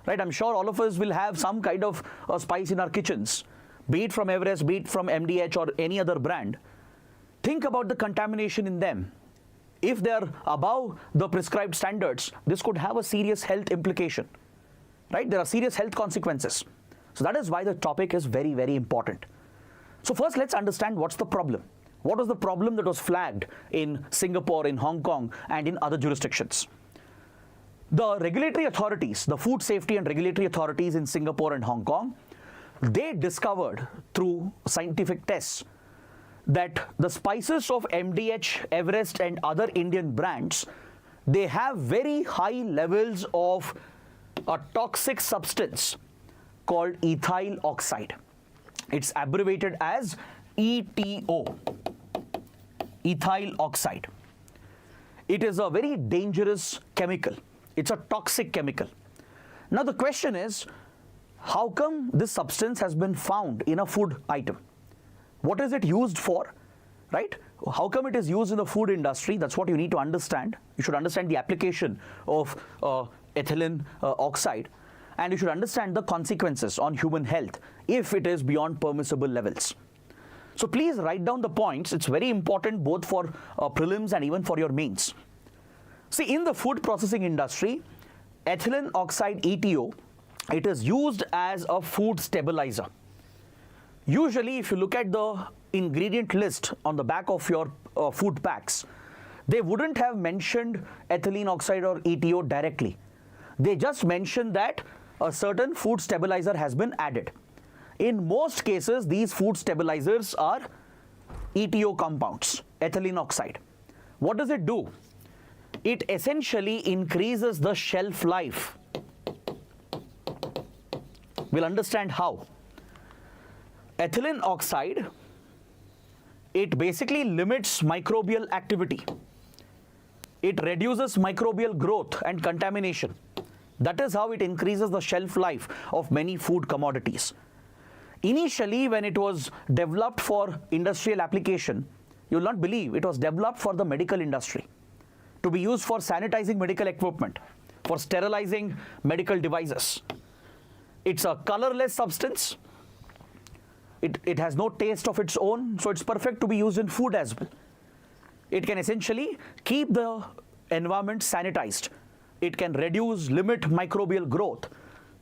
right? I'm sure all of us will have some kind of spice in our kitchens, be it from Everest, be it from MDH or any other brand. Think about the contamination in them. If they are above the prescribed standards, this could have a serious health implication, right? There are serious health consequences. So that is why the topic is very, very important. So first, let's understand what's the problem. What was the problem that was flagged in Singapore, in Hong Kong, and in other jurisdictions? The regulatory authorities, the food safety and regulatory authorities in Singapore and Hong Kong, they discovered through scientific tests that the spices of MDH, Everest, and other Indian brands, they have very high levels of a toxic substance called ethyl oxide. It's abbreviated as ETO, ethyl oxide. It is a very dangerous chemical. It's a toxic chemical. Now the question is, how come this substance has been found in a food item? What is it used for, right? How come it is used in the food industry? That's what you need to understand. You should understand the application of ethylene oxide, and you should understand the consequences on human health if it is beyond permissible levels. So please write down the points. It's very important both for prelims and even for your mains. See, in the food processing industry, ethylene oxide ETO, it is used as a food stabilizer. Usually, if you look at the ingredient list on the back of your food packs, they wouldn't have mentioned ethylene oxide or ETO directly. They just mentioned that a certain food stabilizer has been added. In most cases, these food stabilizers are ETO compounds, ethylene oxide. What does it do? It essentially increases the shelf life. We'll understand how. Ethylene oxide, it basically limits microbial activity. It reduces microbial growth and contamination. That is how it increases the shelf life of many food commodities. Initially, when it was developed for industrial application, you will not believe it was developed for the medical industry, to be used for sanitizing medical equipment, for sterilizing medical devices. It's a colorless substance. It has no taste of its own, so it's perfect to be used in food as well. It can essentially keep the environment sanitized. It can limit microbial growth,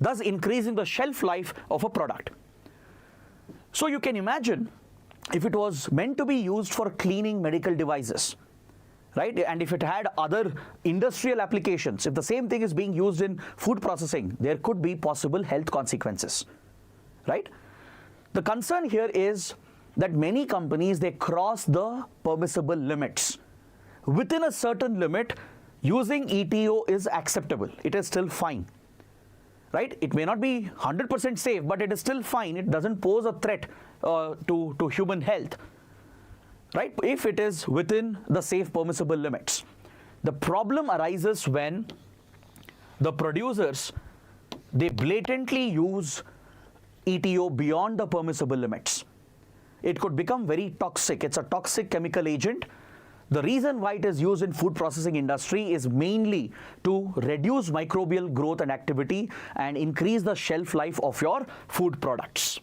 thus increasing the shelf life of a product. So you can imagine if it was meant to be used for cleaning medical devices, right? And if it had other industrial applications, if the same thing is being used in food processing, there could be possible health consequences, right? The concern here is that many companies, they cross the permissible limits. Within a certain limit, using ETO is acceptable. It is still fine, right? It may not be 100% safe, but it is still fine. It doesn't pose a threat to human health, right? If it is within the safe permissible limits. The problem arises when the producers, they blatantly use ETO beyond the permissible limits. It could become very toxic. It's a toxic chemical agent. The reason why it is used in food processing industry is mainly to reduce microbial growth and activity and increase the shelf life of your food products.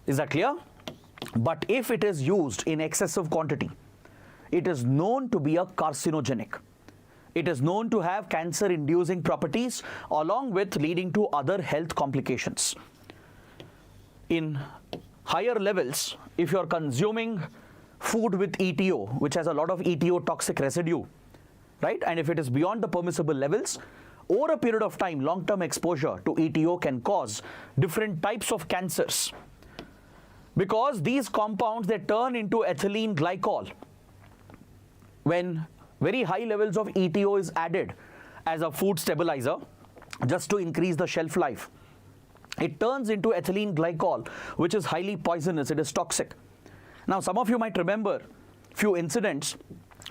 Is that clear? But if it is used in excessive quantity, it is known to be a carcinogenic. It is known to have cancer-inducing properties along with leading to other health complications. In higher levels, if you're consuming food with ETO, which has a lot of ETO toxic residue, right? And if it is beyond the permissible levels, over a period of time, long-term exposure to ETO can cause different types of cancers. Because these compounds, they turn into ethylene glycol. When very high levels of ETO is added as a food stabilizer, just to increase the shelf life, it turns into ethylene glycol, which is highly poisonous, it is toxic. Now, some of you might remember few incidents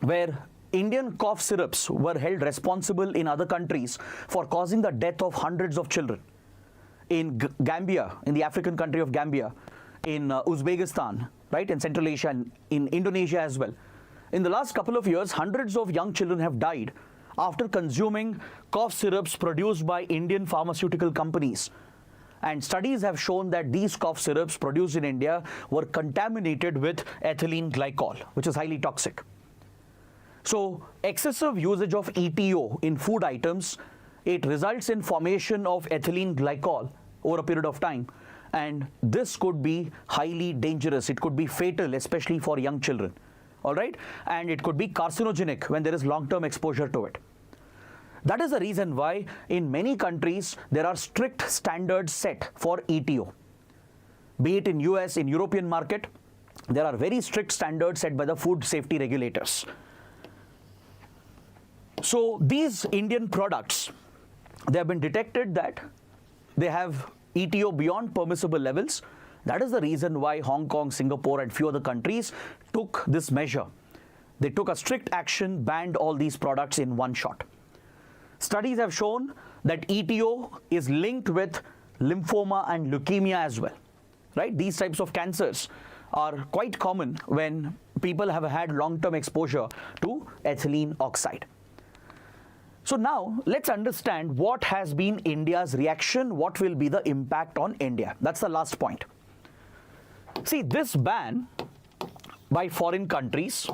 where Indian cough syrups were held responsible in other countries for causing the death of hundreds of children. In Gambia, in the African country of Gambia, in Uzbekistan, right, in Central Asia, and in Indonesia as well. In the last couple of years, hundreds of young children have died after consuming cough syrups produced by Indian pharmaceutical companies. And studies have shown that these cough syrups produced in India were contaminated with ethylene glycol, which is highly toxic. So, excessive usage of ETO in food items, it results in formation of ethylene glycol over a period of time. And this could be highly dangerous. It could be fatal, especially for young children. All right? And it could be carcinogenic when there is long-term exposure to it. That is the reason why in many countries there are strict standards set for ETO. Be it in US, in European market, there are very strict standards set by the food safety regulators. So these Indian products, they have been detected that they have ETO beyond permissible levels. That is the reason why Hong Kong, Singapore and few other countries took this measure. They took a strict action, banned all these products in one shot. Studies have shown that ETO is linked with lymphoma and leukemia as well, right? These types of cancers are quite common when people have had long-term exposure to ethylene oxide. So now let's understand what has been India's reaction, what will be the impact on India. That's the last point. See, this ban by foreign countries,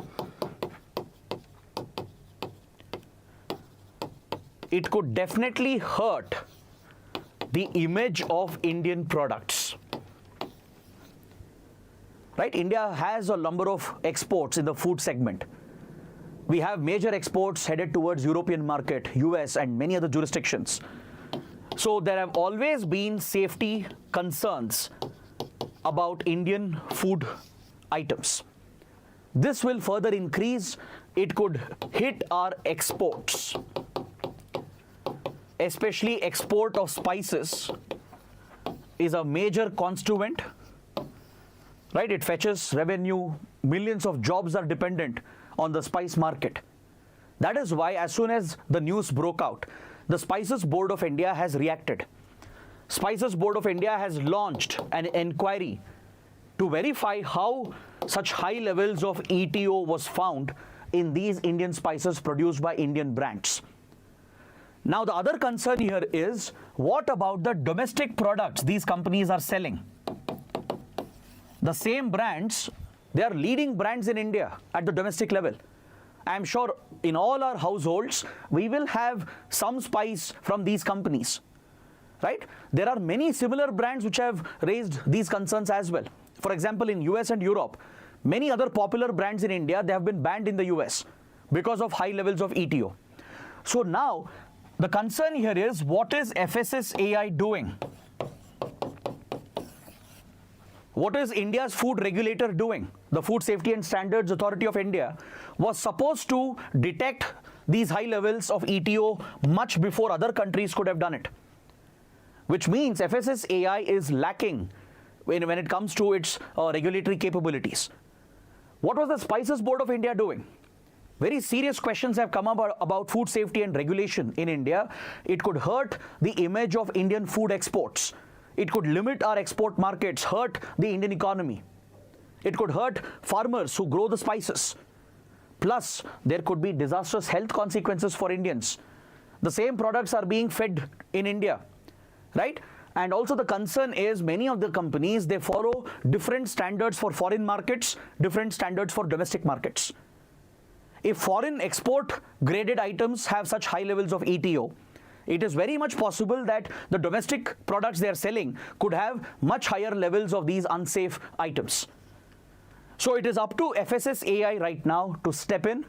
it could definitely hurt the image of Indian products. Right? India has a number of exports in the food segment. We have major exports headed towards European market, US and many other jurisdictions. So there have always been safety concerns about Indian food items. This will further increase. It could hit our exports, especially export of spices is a major constituent, right? It fetches revenue. Millions of jobs are dependent on the spice market. That is why as soon as the news broke out, the Spices Board of India has reacted. Spices Board of India has launched an inquiry to verify how such high levels of ETO was found in these Indian spices produced by Indian brands. Now the other concern here is, what about the domestic products these companies are selling? The same brands, they are leading brands in India at the domestic level. I am sure in all our households, we will have some spice from these companies, right? There are many similar brands which have raised these concerns as well. For example, in US and Europe, many other popular brands in India, they have been banned in the US because of high levels of ETO. So now, the concern here is, what is FSSAI doing? What is India's food regulator doing? The Food Safety and Standards Authority of India was supposed to detect these high levels of ETO much before other countries could have done it. Which means FSSAI is lacking when it comes to its regulatory capabilities. What was the Spices Board of India doing? Very serious questions have come up about food safety and regulation in India. It could hurt the image of Indian food exports. It could limit our export markets, hurt the Indian economy. It could hurt farmers who grow the spices. Plus, there could be disastrous health consequences for Indians. The same products are being fed in India, right? And also the concern is, many of the companies, they follow different standards for foreign markets, different standards for domestic markets. If foreign export graded items have such high levels of ETO, It is very much possible that the domestic products they are selling could have much higher levels of these unsafe items. So it is up to FSSAI right now to step in,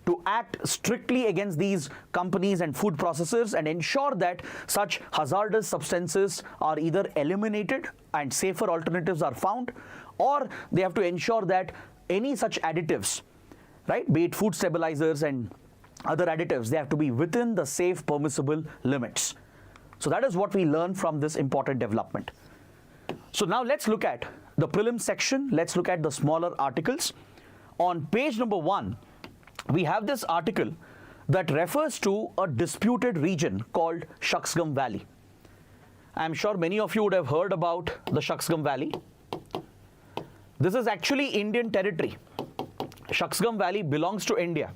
to act strictly against these companies and food processors and ensure that such hazardous substances are either eliminated and safer alternatives are found, or they have to ensure that any such additives, right, be it food stabilizers and other additives, they have to be within the safe permissible limits. So that is what we learn from this important development. So now let's look at the prelims section. Let's look at the smaller articles. On page number 1, we have this article that refers to a disputed region called Shaksgam Valley. I'm sure many of you would have heard about the Shaksgam Valley. This is actually Indian territory. Shaksgam Valley belongs to India,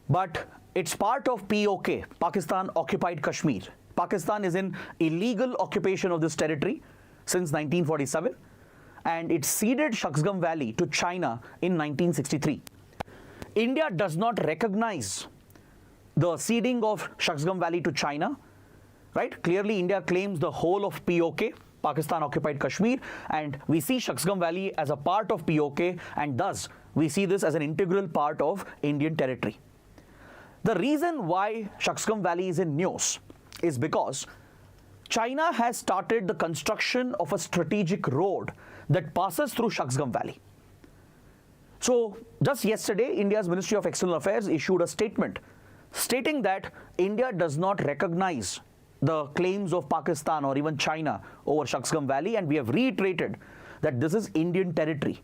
but it's part of POK, Pakistan Occupied Kashmir. Pakistan is in illegal occupation of this territory since 1947, and it ceded Shaksgam Valley to China in 1963. India does not recognize the ceding of Shaksgam Valley to China, right? Clearly, India claims the whole of POK, Pakistan Occupied Kashmir, and we see Shaksgam Valley as a part of POK, and thus we see this as an integral part of Indian territory. The reason why Shaksgam Valley is in news is because China has started the construction of a strategic road that passes through Shaksgam Valley. So just yesterday, India's Ministry of External Affairs issued a statement stating that India does not recognize the claims of Pakistan or even China over Shaksgam Valley, and we have reiterated that this is Indian territory.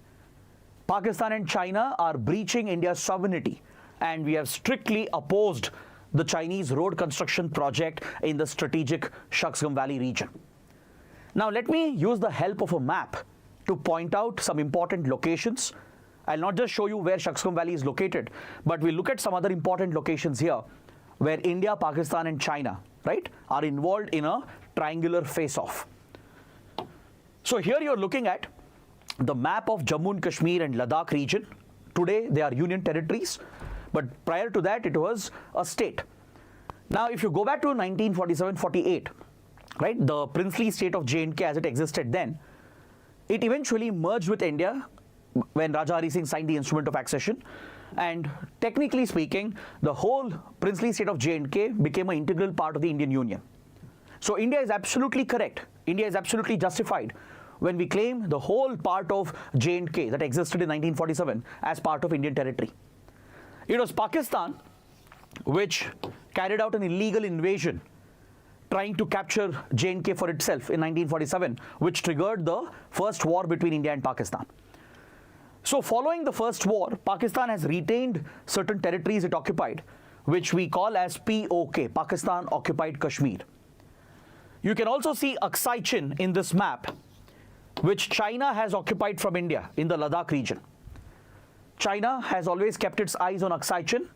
Pakistan and China are breaching India's sovereignty, and we have strictly opposed the Chinese road construction project in the strategic Shaksgam Valley region. Now let me use the help of a map to point out some important locations. I'll not just show you where Shaksgam Valley is located, but we'll look at some other important locations here where India, Pakistan and China, right, are involved in a triangular face-off. So here you're looking at the map of Jammu and Kashmir and Ladakh region. Today they are union territories, but prior to that it was a state. Now if you go back to 1947-48, right, the princely state of J&K as it existed then, it eventually merged with India when Raja Hari Singh signed the instrument of accession, and technically speaking, the whole princely state of J&K became an integral part of the Indian Union. So India is absolutely correct. India is absolutely justified when we claim the whole part of J&K that existed in 1947 as part of Indian territory. It was Pakistan which carried out an illegal invasion trying to capture J&K for itself in 1947, which triggered the first war between India and Pakistan. So following the first war, Pakistan has retained certain territories it occupied, which we call as POK, Pakistan Occupied Kashmir. You can also see Aksai Chin in this map, which China has occupied from India in the Ladakh region. China has always kept its eyes on Aksai Chin,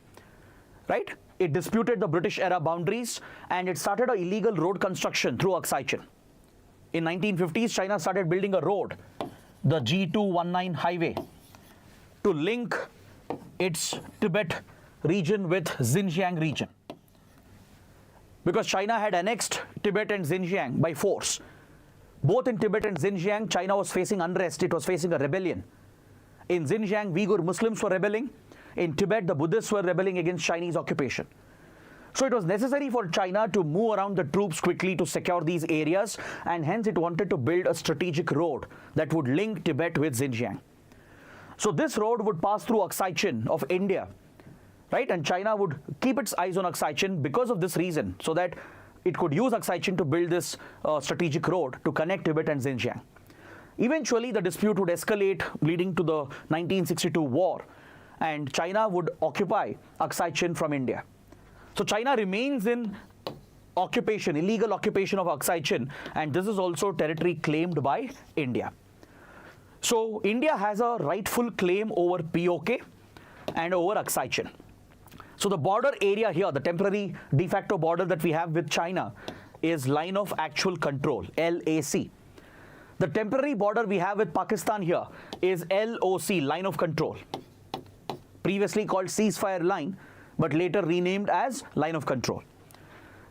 right? It disputed the British era boundaries and it started an illegal road construction through Aksai Chin. In 1950s, China started building a road, the G219 highway, to link its Tibet region with Xinjiang region. Because China had annexed Tibet and Xinjiang by force. Both in Tibet and Xinjiang, China was facing unrest, it was facing a rebellion. In Xinjiang, Uyghur Muslims were rebelling. In Tibet, the Buddhists were rebelling against Chinese occupation. So it was necessary for China to move around the troops quickly to secure these areas, and hence it wanted to build a strategic road that would link Tibet with Xinjiang. So this road would pass through Aksai Chin of India, right? And China would keep its eyes on Aksai Chin because of this reason, so that it could use Aksai Chin to build this strategic road to connect Tibet and Xinjiang. Eventually, the dispute would escalate, leading to the 1962 war, and China would occupy Aksai Chin from India. So China remains in occupation, illegal occupation of Aksai Chin, and this is also territory claimed by India. So India has a rightful claim over POK and over Aksai Chin. So the border area here, the temporary de facto border that we have with China, is line of actual control, LAC. The temporary border we have with Pakistan here is LOC, line of control. Previously called ceasefire line, but later renamed as line of control.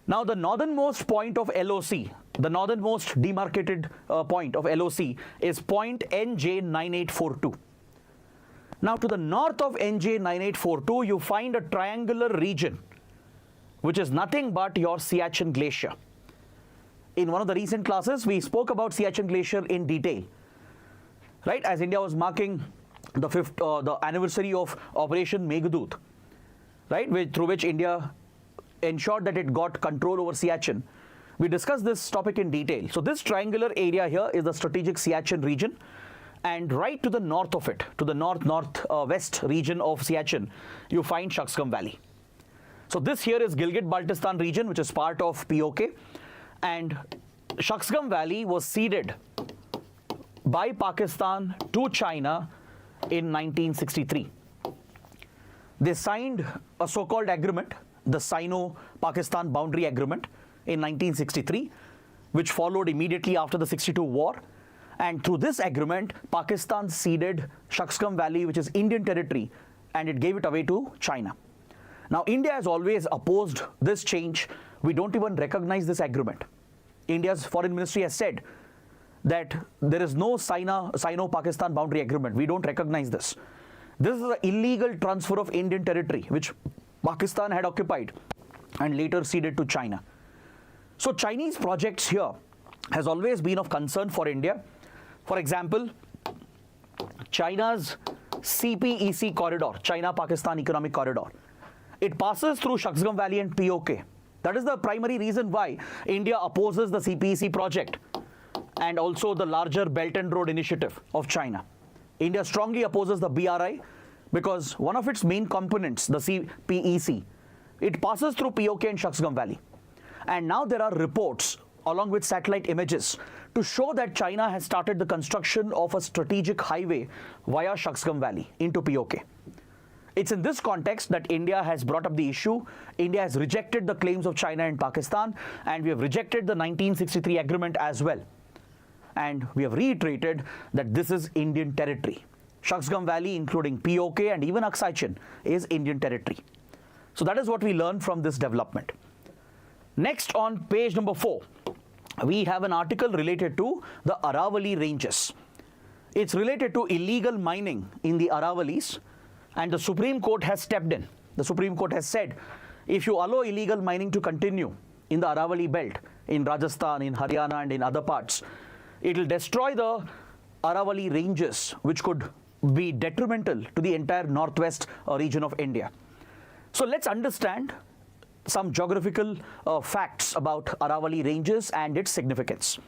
Now, the northernmost point of LOC, the northernmost demarcated point of LOC is point NJ9842. Now, to the north of NJ9842, you find a triangular region, which is nothing but your Siachen Glacier. In one of the recent classes, we spoke about Siachen Glacier in detail, right? As India was marking the anniversary of Operation Meghdoot, right? Through which India ensured that it got control over Siachen. We discussed this topic in detail. So this triangular area here is the strategic Siachen region, and right to the north of it, to the northwest region of Siachen, you find Shaksgam Valley. So this here is Gilgit-Baltistan region, which is part of POK, and Shaksgam Valley was ceded by Pakistan to China in 1963. They signed a so-called agreement, the Sino-Pakistan Boundary Agreement, in 1963, which followed immediately after the 62 war. And through this agreement, Pakistan ceded Shaksgam Valley, which is Indian territory, and it gave it away to China. Now, India has always opposed this change. We don't even recognize this agreement. India's foreign ministry has said that there is no Sino-Pakistan boundary agreement. We don't recognize this. This is an illegal transfer of Indian territory, which Pakistan had occupied and later ceded to China. So Chinese projects here has always been of concern for India. For example, China's CPEC corridor, China-Pakistan Economic Corridor. It passes through Shaksgam Valley and POK. That is the primary reason why India opposes the CPEC project and also the larger Belt and Road Initiative of China. India strongly opposes the BRI because one of its main components, the CPEC, it passes through POK and Shaksgam Valley. And now there are reports, along with satellite images, to show that China has started the construction of a strategic highway via Shaksgam Valley into POK. It's in this context that India has brought up the issue. India has rejected the claims of China and Pakistan, and we have rejected the 1963 agreement as well. And we have reiterated that this is Indian territory. Shaksgam Valley, including POK and even Aksai-Chin, is Indian territory. So that is what we learned from this development. Next, on page number 4, we have an article related to the Aravali ranges. It's related to illegal mining in the Aravalis, and the Supreme Court has stepped in. The Supreme Court has said, if you allow illegal mining to continue in the Aravali belt, in Rajasthan, in Haryana, and in other parts, it will destroy the Aravali ranges, which could be detrimental to the entire northwest region of India. So let's understand some geographical facts about Aravali ranges and its significance.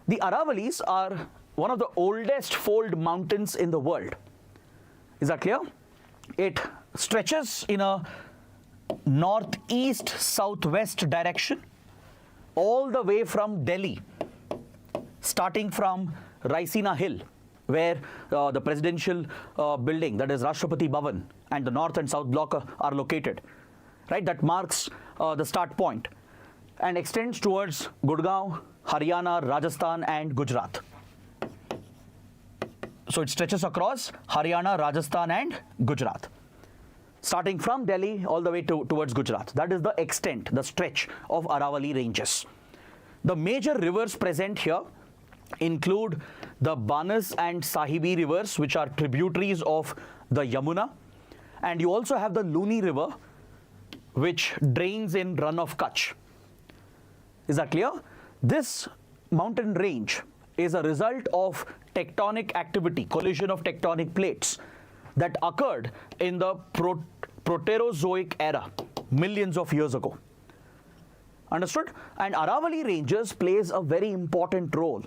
The Aravalis are one of the oldest fold mountains in the world. Is that clear? It stretches in a northeast-southwest direction all the way from Delhi, starting from Raisina Hill, where the presidential building, that is Rashtrapati Bhavan, and the north and south block are located. Right, that marks the start point and extends towards Gurgaon, Haryana, Rajasthan, and Gujarat. So it stretches across Haryana, Rajasthan, and Gujarat, starting from Delhi all the way towards Gujarat. That is the extent, the stretch of Aravali ranges. The major rivers present here include the Banas and Sahibi rivers, which are tributaries of the Yamuna, and you also have the Luni River, which drains in Run of Kutch. Is that clear? This mountain range is a result of tectonic activity, collision of tectonic plates that occurred in the Proterozoic era, millions of years ago. Understood? And Aravali ranges plays a very important role.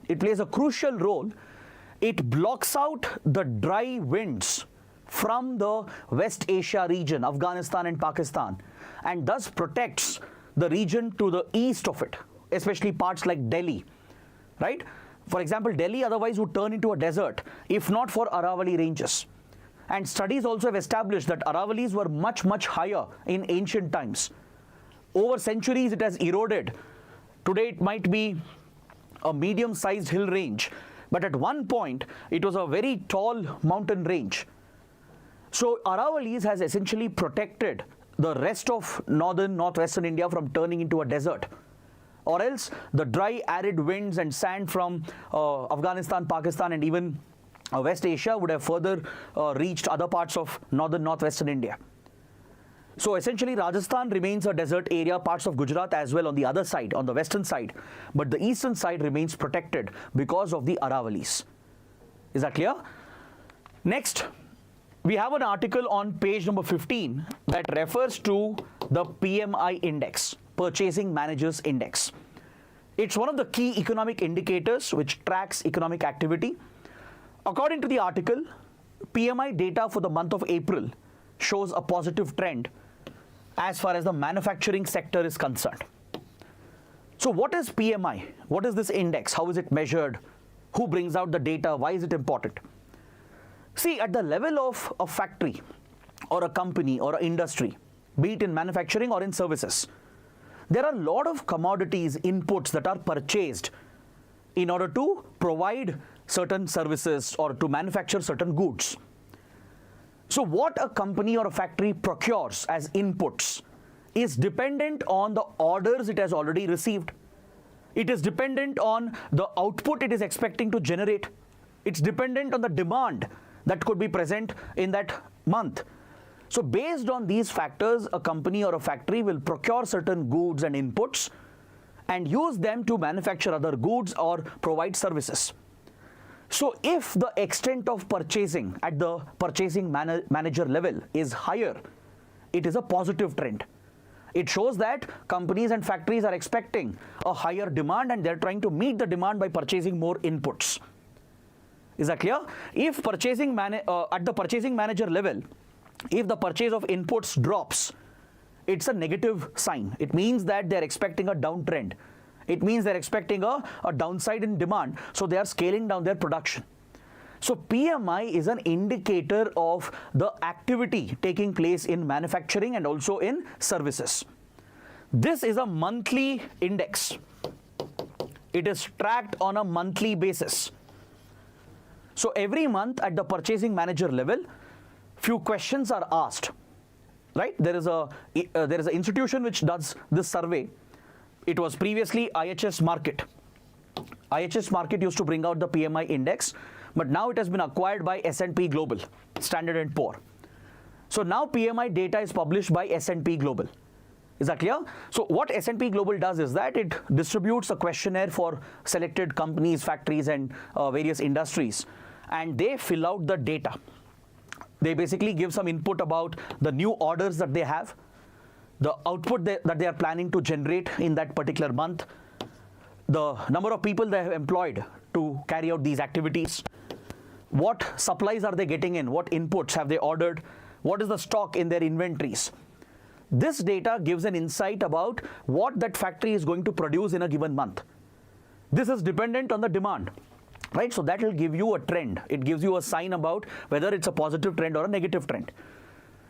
It plays a crucial role. It blocks out the dry winds from the West Asia region, Afghanistan and Pakistan, and thus protects the region to the east of it, especially parts like Delhi, right? For example, Delhi otherwise would turn into a desert if not for Aravali ranges. And studies also have established that Aravalis were much, much higher in ancient times. Over centuries, it has eroded. Today, it might be a medium-sized hill range, but at one point, it was a very tall mountain range. So Aravalis has essentially protected the rest of northern, northwestern India from turning into a desert. Or else the dry, arid winds and sand from Afghanistan, Pakistan and even West Asia would have further reached other parts of northern, northwestern India. So essentially Rajasthan remains a desert area, parts of Gujarat as well on the other side, on the western side. But the eastern side remains protected because of the Aravalis. Is that clear? Next, we have an article on page number 15 that refers to the PMI index, Purchasing Managers Index. It's one of the key economic indicators which tracks economic activity. According to the article, PMI data for the month of April shows a positive trend as far as the manufacturing sector is concerned. So what is PMI? What is this index? How is it measured? Who brings out the data? Why is it important? See, at the level of a factory or a company or an industry, be it in manufacturing or in services, there are a lot of commodities, inputs that are purchased in order to provide certain services or to manufacture certain goods. So what a company or a factory procures as inputs is dependent on the orders it has already received. It is dependent on the output it is expecting to generate. It's dependent on the demand that could be present in that month. So based on these factors, a company or a factory will procure certain goods and inputs and use them to manufacture other goods or provide services. So if the extent of purchasing at the purchasing manager level is higher, it is a positive trend. It shows that companies and factories are expecting a higher demand and they're trying to meet the demand by purchasing more inputs. Is that clear? If at the purchasing manager level, if the purchase of inputs drops, it's a negative sign. It means that they're expecting a downtrend. It means they're expecting a downside in demand, so they are scaling down their production. So PMI is an indicator of the activity taking place in manufacturing and also in services. This is a monthly index. It is tracked on a monthly basis. So every month at the purchasing manager level, few questions are asked, right? There is an institution which does this survey. It was previously IHS Markit. IHS Markit used to bring out the PMI index, but now it has been acquired by S&P Global, Standard & Poor. So now PMI data is published by S&P Global. Is that clear? So what S&P Global does is that it distributes a questionnaire for selected companies, factories and various industries, and they fill out the data. They basically give some input about the new orders that they have, the output that they are planning to generate in that particular month, the number of people they have employed to carry out these activities, what supplies are they getting in, what inputs have they ordered, what is the stock in their inventories. This data gives an insight about what that factory is going to produce in a given month. This is dependent on the demand, right? So that will give you a trend. It gives you a sign about whether it's a positive trend or a negative trend.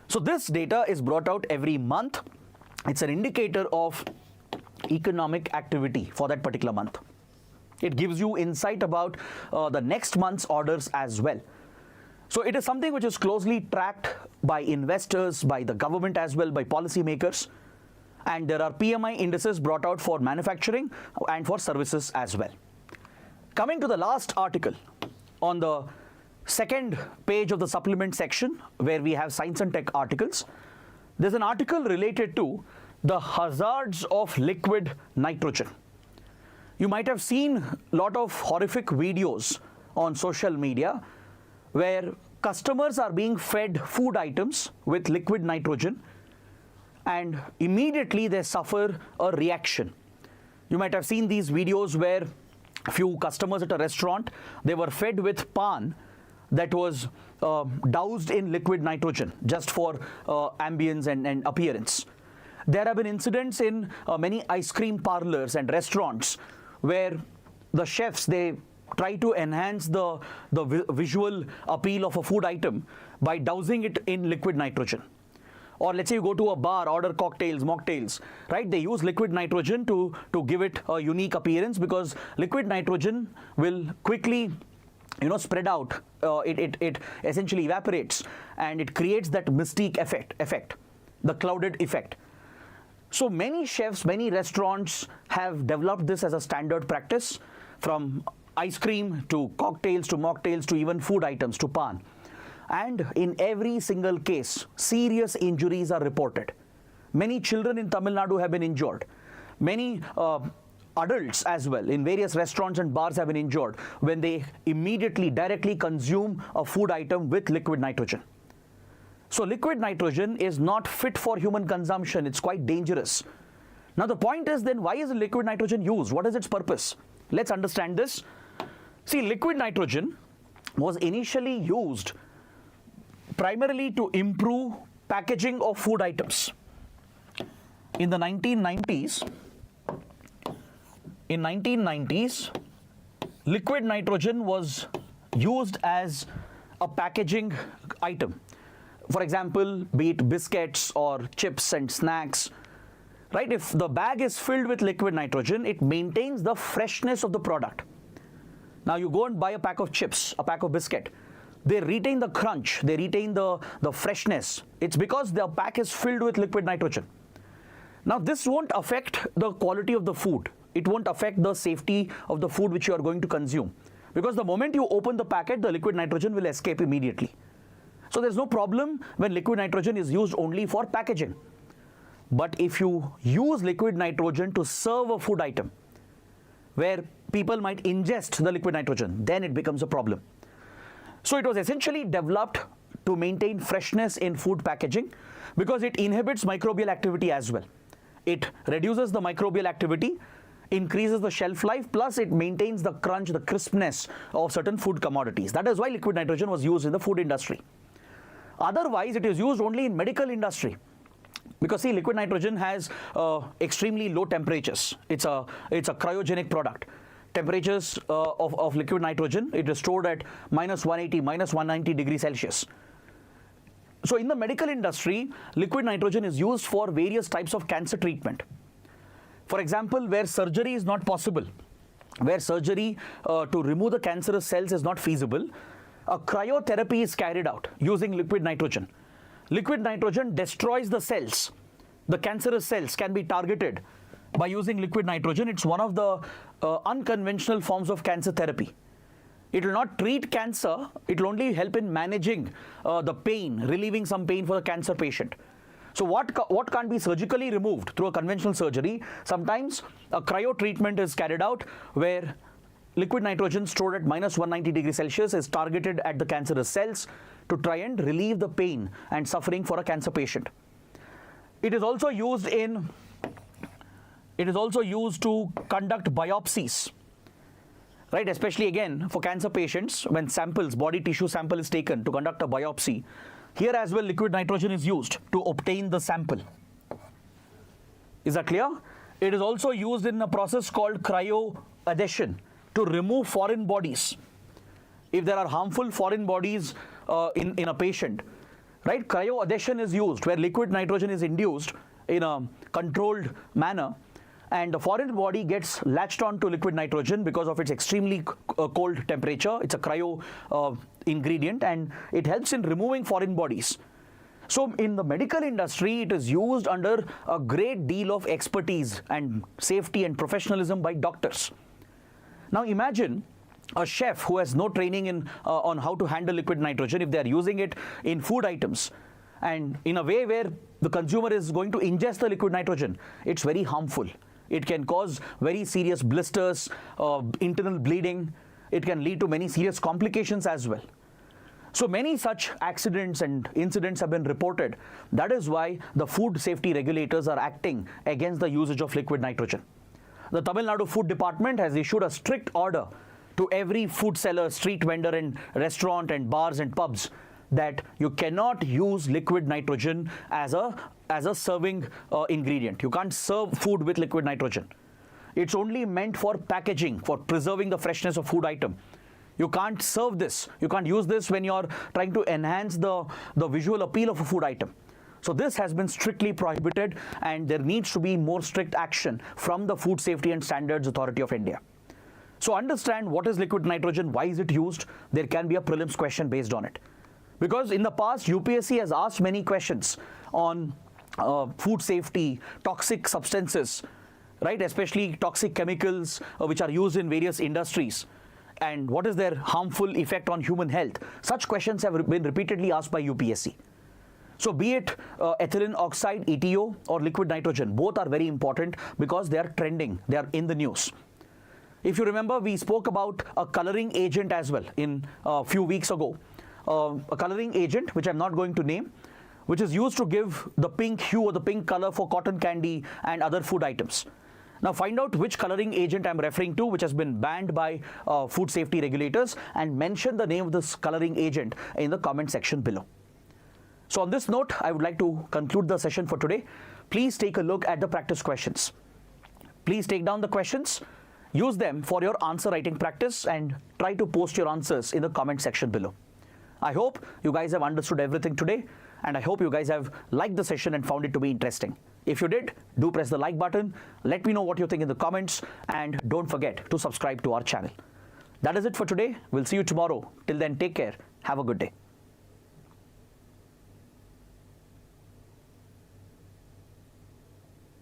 So this data is brought out every month. It's an indicator of economic activity for that particular month. It gives you insight about the next month's orders as well. So it is something which is closely tracked by investors, by the government as well, by policymakers. And there are PMI indices brought out for manufacturing and for services as well. Coming to the last article on the second page of the supplement section where we have science and tech articles, there's an article related to the hazards of liquid nitrogen. You might have seen a lot of horrific videos on social media where customers are being fed food items with liquid nitrogen and immediately they suffer a reaction. You might have seen these videos where a few customers at a restaurant, they were fed with pan that was doused in liquid nitrogen just for ambience and appearance. There have been incidents in many ice cream parlors and restaurants where the chefs, they try to enhance the visual appeal of a food item by dousing it in liquid nitrogen. Or let's say you go to a bar, order cocktails, mocktails, right? They use liquid nitrogen to give it a unique appearance because liquid nitrogen will quickly spread out. It essentially evaporates and it creates that mystique effect. the clouded effect. So many chefs, many restaurants have developed this as a standard practice, from ice cream to cocktails to mocktails to even food items to pan. And in every single case, serious injuries are reported. Many children in Tamil Nadu have been injured. Many adults as well in various restaurants and bars have been injured when they immediately, directly consume a food item with liquid nitrogen. So liquid nitrogen is not fit for human consumption. It's quite dangerous. Now the point is then, why is liquid nitrogen used? What is its purpose? Let's understand this. See, liquid nitrogen was initially used primarily to improve packaging of food items. In the 1990s, liquid nitrogen was used as a packaging item. For example, be it biscuits or chips and snacks, right? If the bag is filled with liquid nitrogen, it maintains the freshness of the product. Now you go and buy a pack of chips, a pack of biscuit. They retain the crunch, they retain the freshness. It's because the pack is filled with liquid nitrogen. Now this won't affect the quality of the food. It won't affect the safety of the food which you are going to consume, because the moment you open the packet, the liquid nitrogen will escape immediately. So there's no problem when liquid nitrogen is used only for packaging. But if you use liquid nitrogen to serve a food item where people might ingest the liquid nitrogen, then it becomes a problem. So it was essentially developed to maintain freshness in food packaging because it inhibits microbial activity as well. It reduces the microbial activity, increases the shelf life, plus it maintains the crunch, the crispness of certain food commodities. That is why liquid nitrogen was used in the food industry. Otherwise, it is used only in medical industry. Because see, liquid nitrogen has extremely low temperatures. It's a cryogenic product. Temperatures of liquid nitrogen, it is stored at -180, -190 degrees Celsius. So in the medical industry, liquid nitrogen is used for various types of cancer treatment. For example, where surgery is not possible, where surgery to remove the cancerous cells is not feasible, a cryotherapy is carried out using liquid nitrogen. Liquid nitrogen destroys the cells. The cancerous cells can be targeted by using liquid nitrogen. It's one of the unconventional forms of cancer therapy. It will not treat cancer, it will only help in managing the pain, relieving some pain for the cancer patient. So what can't be surgically removed through a conventional surgery, sometimes a cryo treatment is carried out where liquid nitrogen stored at -190 degrees Celsius is targeted at the cancerous cells to try and relieve the pain and suffering for a cancer patient. It is also used to conduct biopsies, right? Especially again for cancer patients, when body tissue sample is taken to conduct a biopsy. Here as well, liquid nitrogen is used to obtain the sample. Is that clear? It is also used in a process called cryoadhesion to remove foreign bodies. If there are harmful foreign bodies in a patient, right? Cryoadhesion is used where liquid nitrogen is induced in a controlled manner, and the foreign body gets latched on to liquid nitrogen because of its extremely cold temperature. It's a cryo ingredient, and it helps in removing foreign bodies. So in the medical industry, it is used under a great deal of expertise and safety and professionalism by doctors. Now imagine a chef who has no training on how to handle liquid nitrogen, if they are using it in food items and in a way where the consumer is going to ingest the liquid nitrogen, it's very harmful. It can cause very serious blisters, internal bleeding. It can lead to many serious complications as well. So many such accidents and incidents have been reported. That is why the food safety regulators are acting against the usage of liquid nitrogen. The Tamil Nadu Food Department has issued a strict order to every food seller, street vendor and restaurant and bars and pubs that you cannot use liquid nitrogen as a serving ingredient. You can't serve food with liquid nitrogen. It's only meant for packaging, for preserving the freshness of food item. You can't serve this. You can't use this when you're trying to enhance the visual appeal of a food item. So this has been strictly prohibited, and there needs to be more strict action from the Food Safety and Standards Authority of India. So understand what is liquid nitrogen, why is it used? There can be a prelims question based on it. Because in the past, UPSC has asked many questions on food safety, toxic substances, right? Especially toxic chemicals which are used in various industries. And what is their harmful effect on human health? Such questions have been repeatedly asked by UPSC. So be it ethylene oxide, ETO, or liquid nitrogen, both are very important because they are trending, they are in the news. If you remember, we spoke about a coloring agent as well in a few weeks ago. A coloring agent, which I'm not going to name, which is used to give the pink hue or the pink color for cotton candy and other food items. Now find out which coloring agent I'm referring to, which has been banned by food safety regulators, and mention the name of this coloring agent in the comment section below. So on this note, I would like to conclude the session for today. Please take a look at the practice questions. Please take down the questions, use them for your answer writing practice, and try to post your answers in the comment section below. I hope you guys have understood everything today, and I hope you guys have liked the session and found it to be interesting. If you did, do press the like button, let me know what you think in the comments, and don't forget to subscribe to our channel. That is it for today. We'll see you tomorrow. Till then, take care. Have a good day.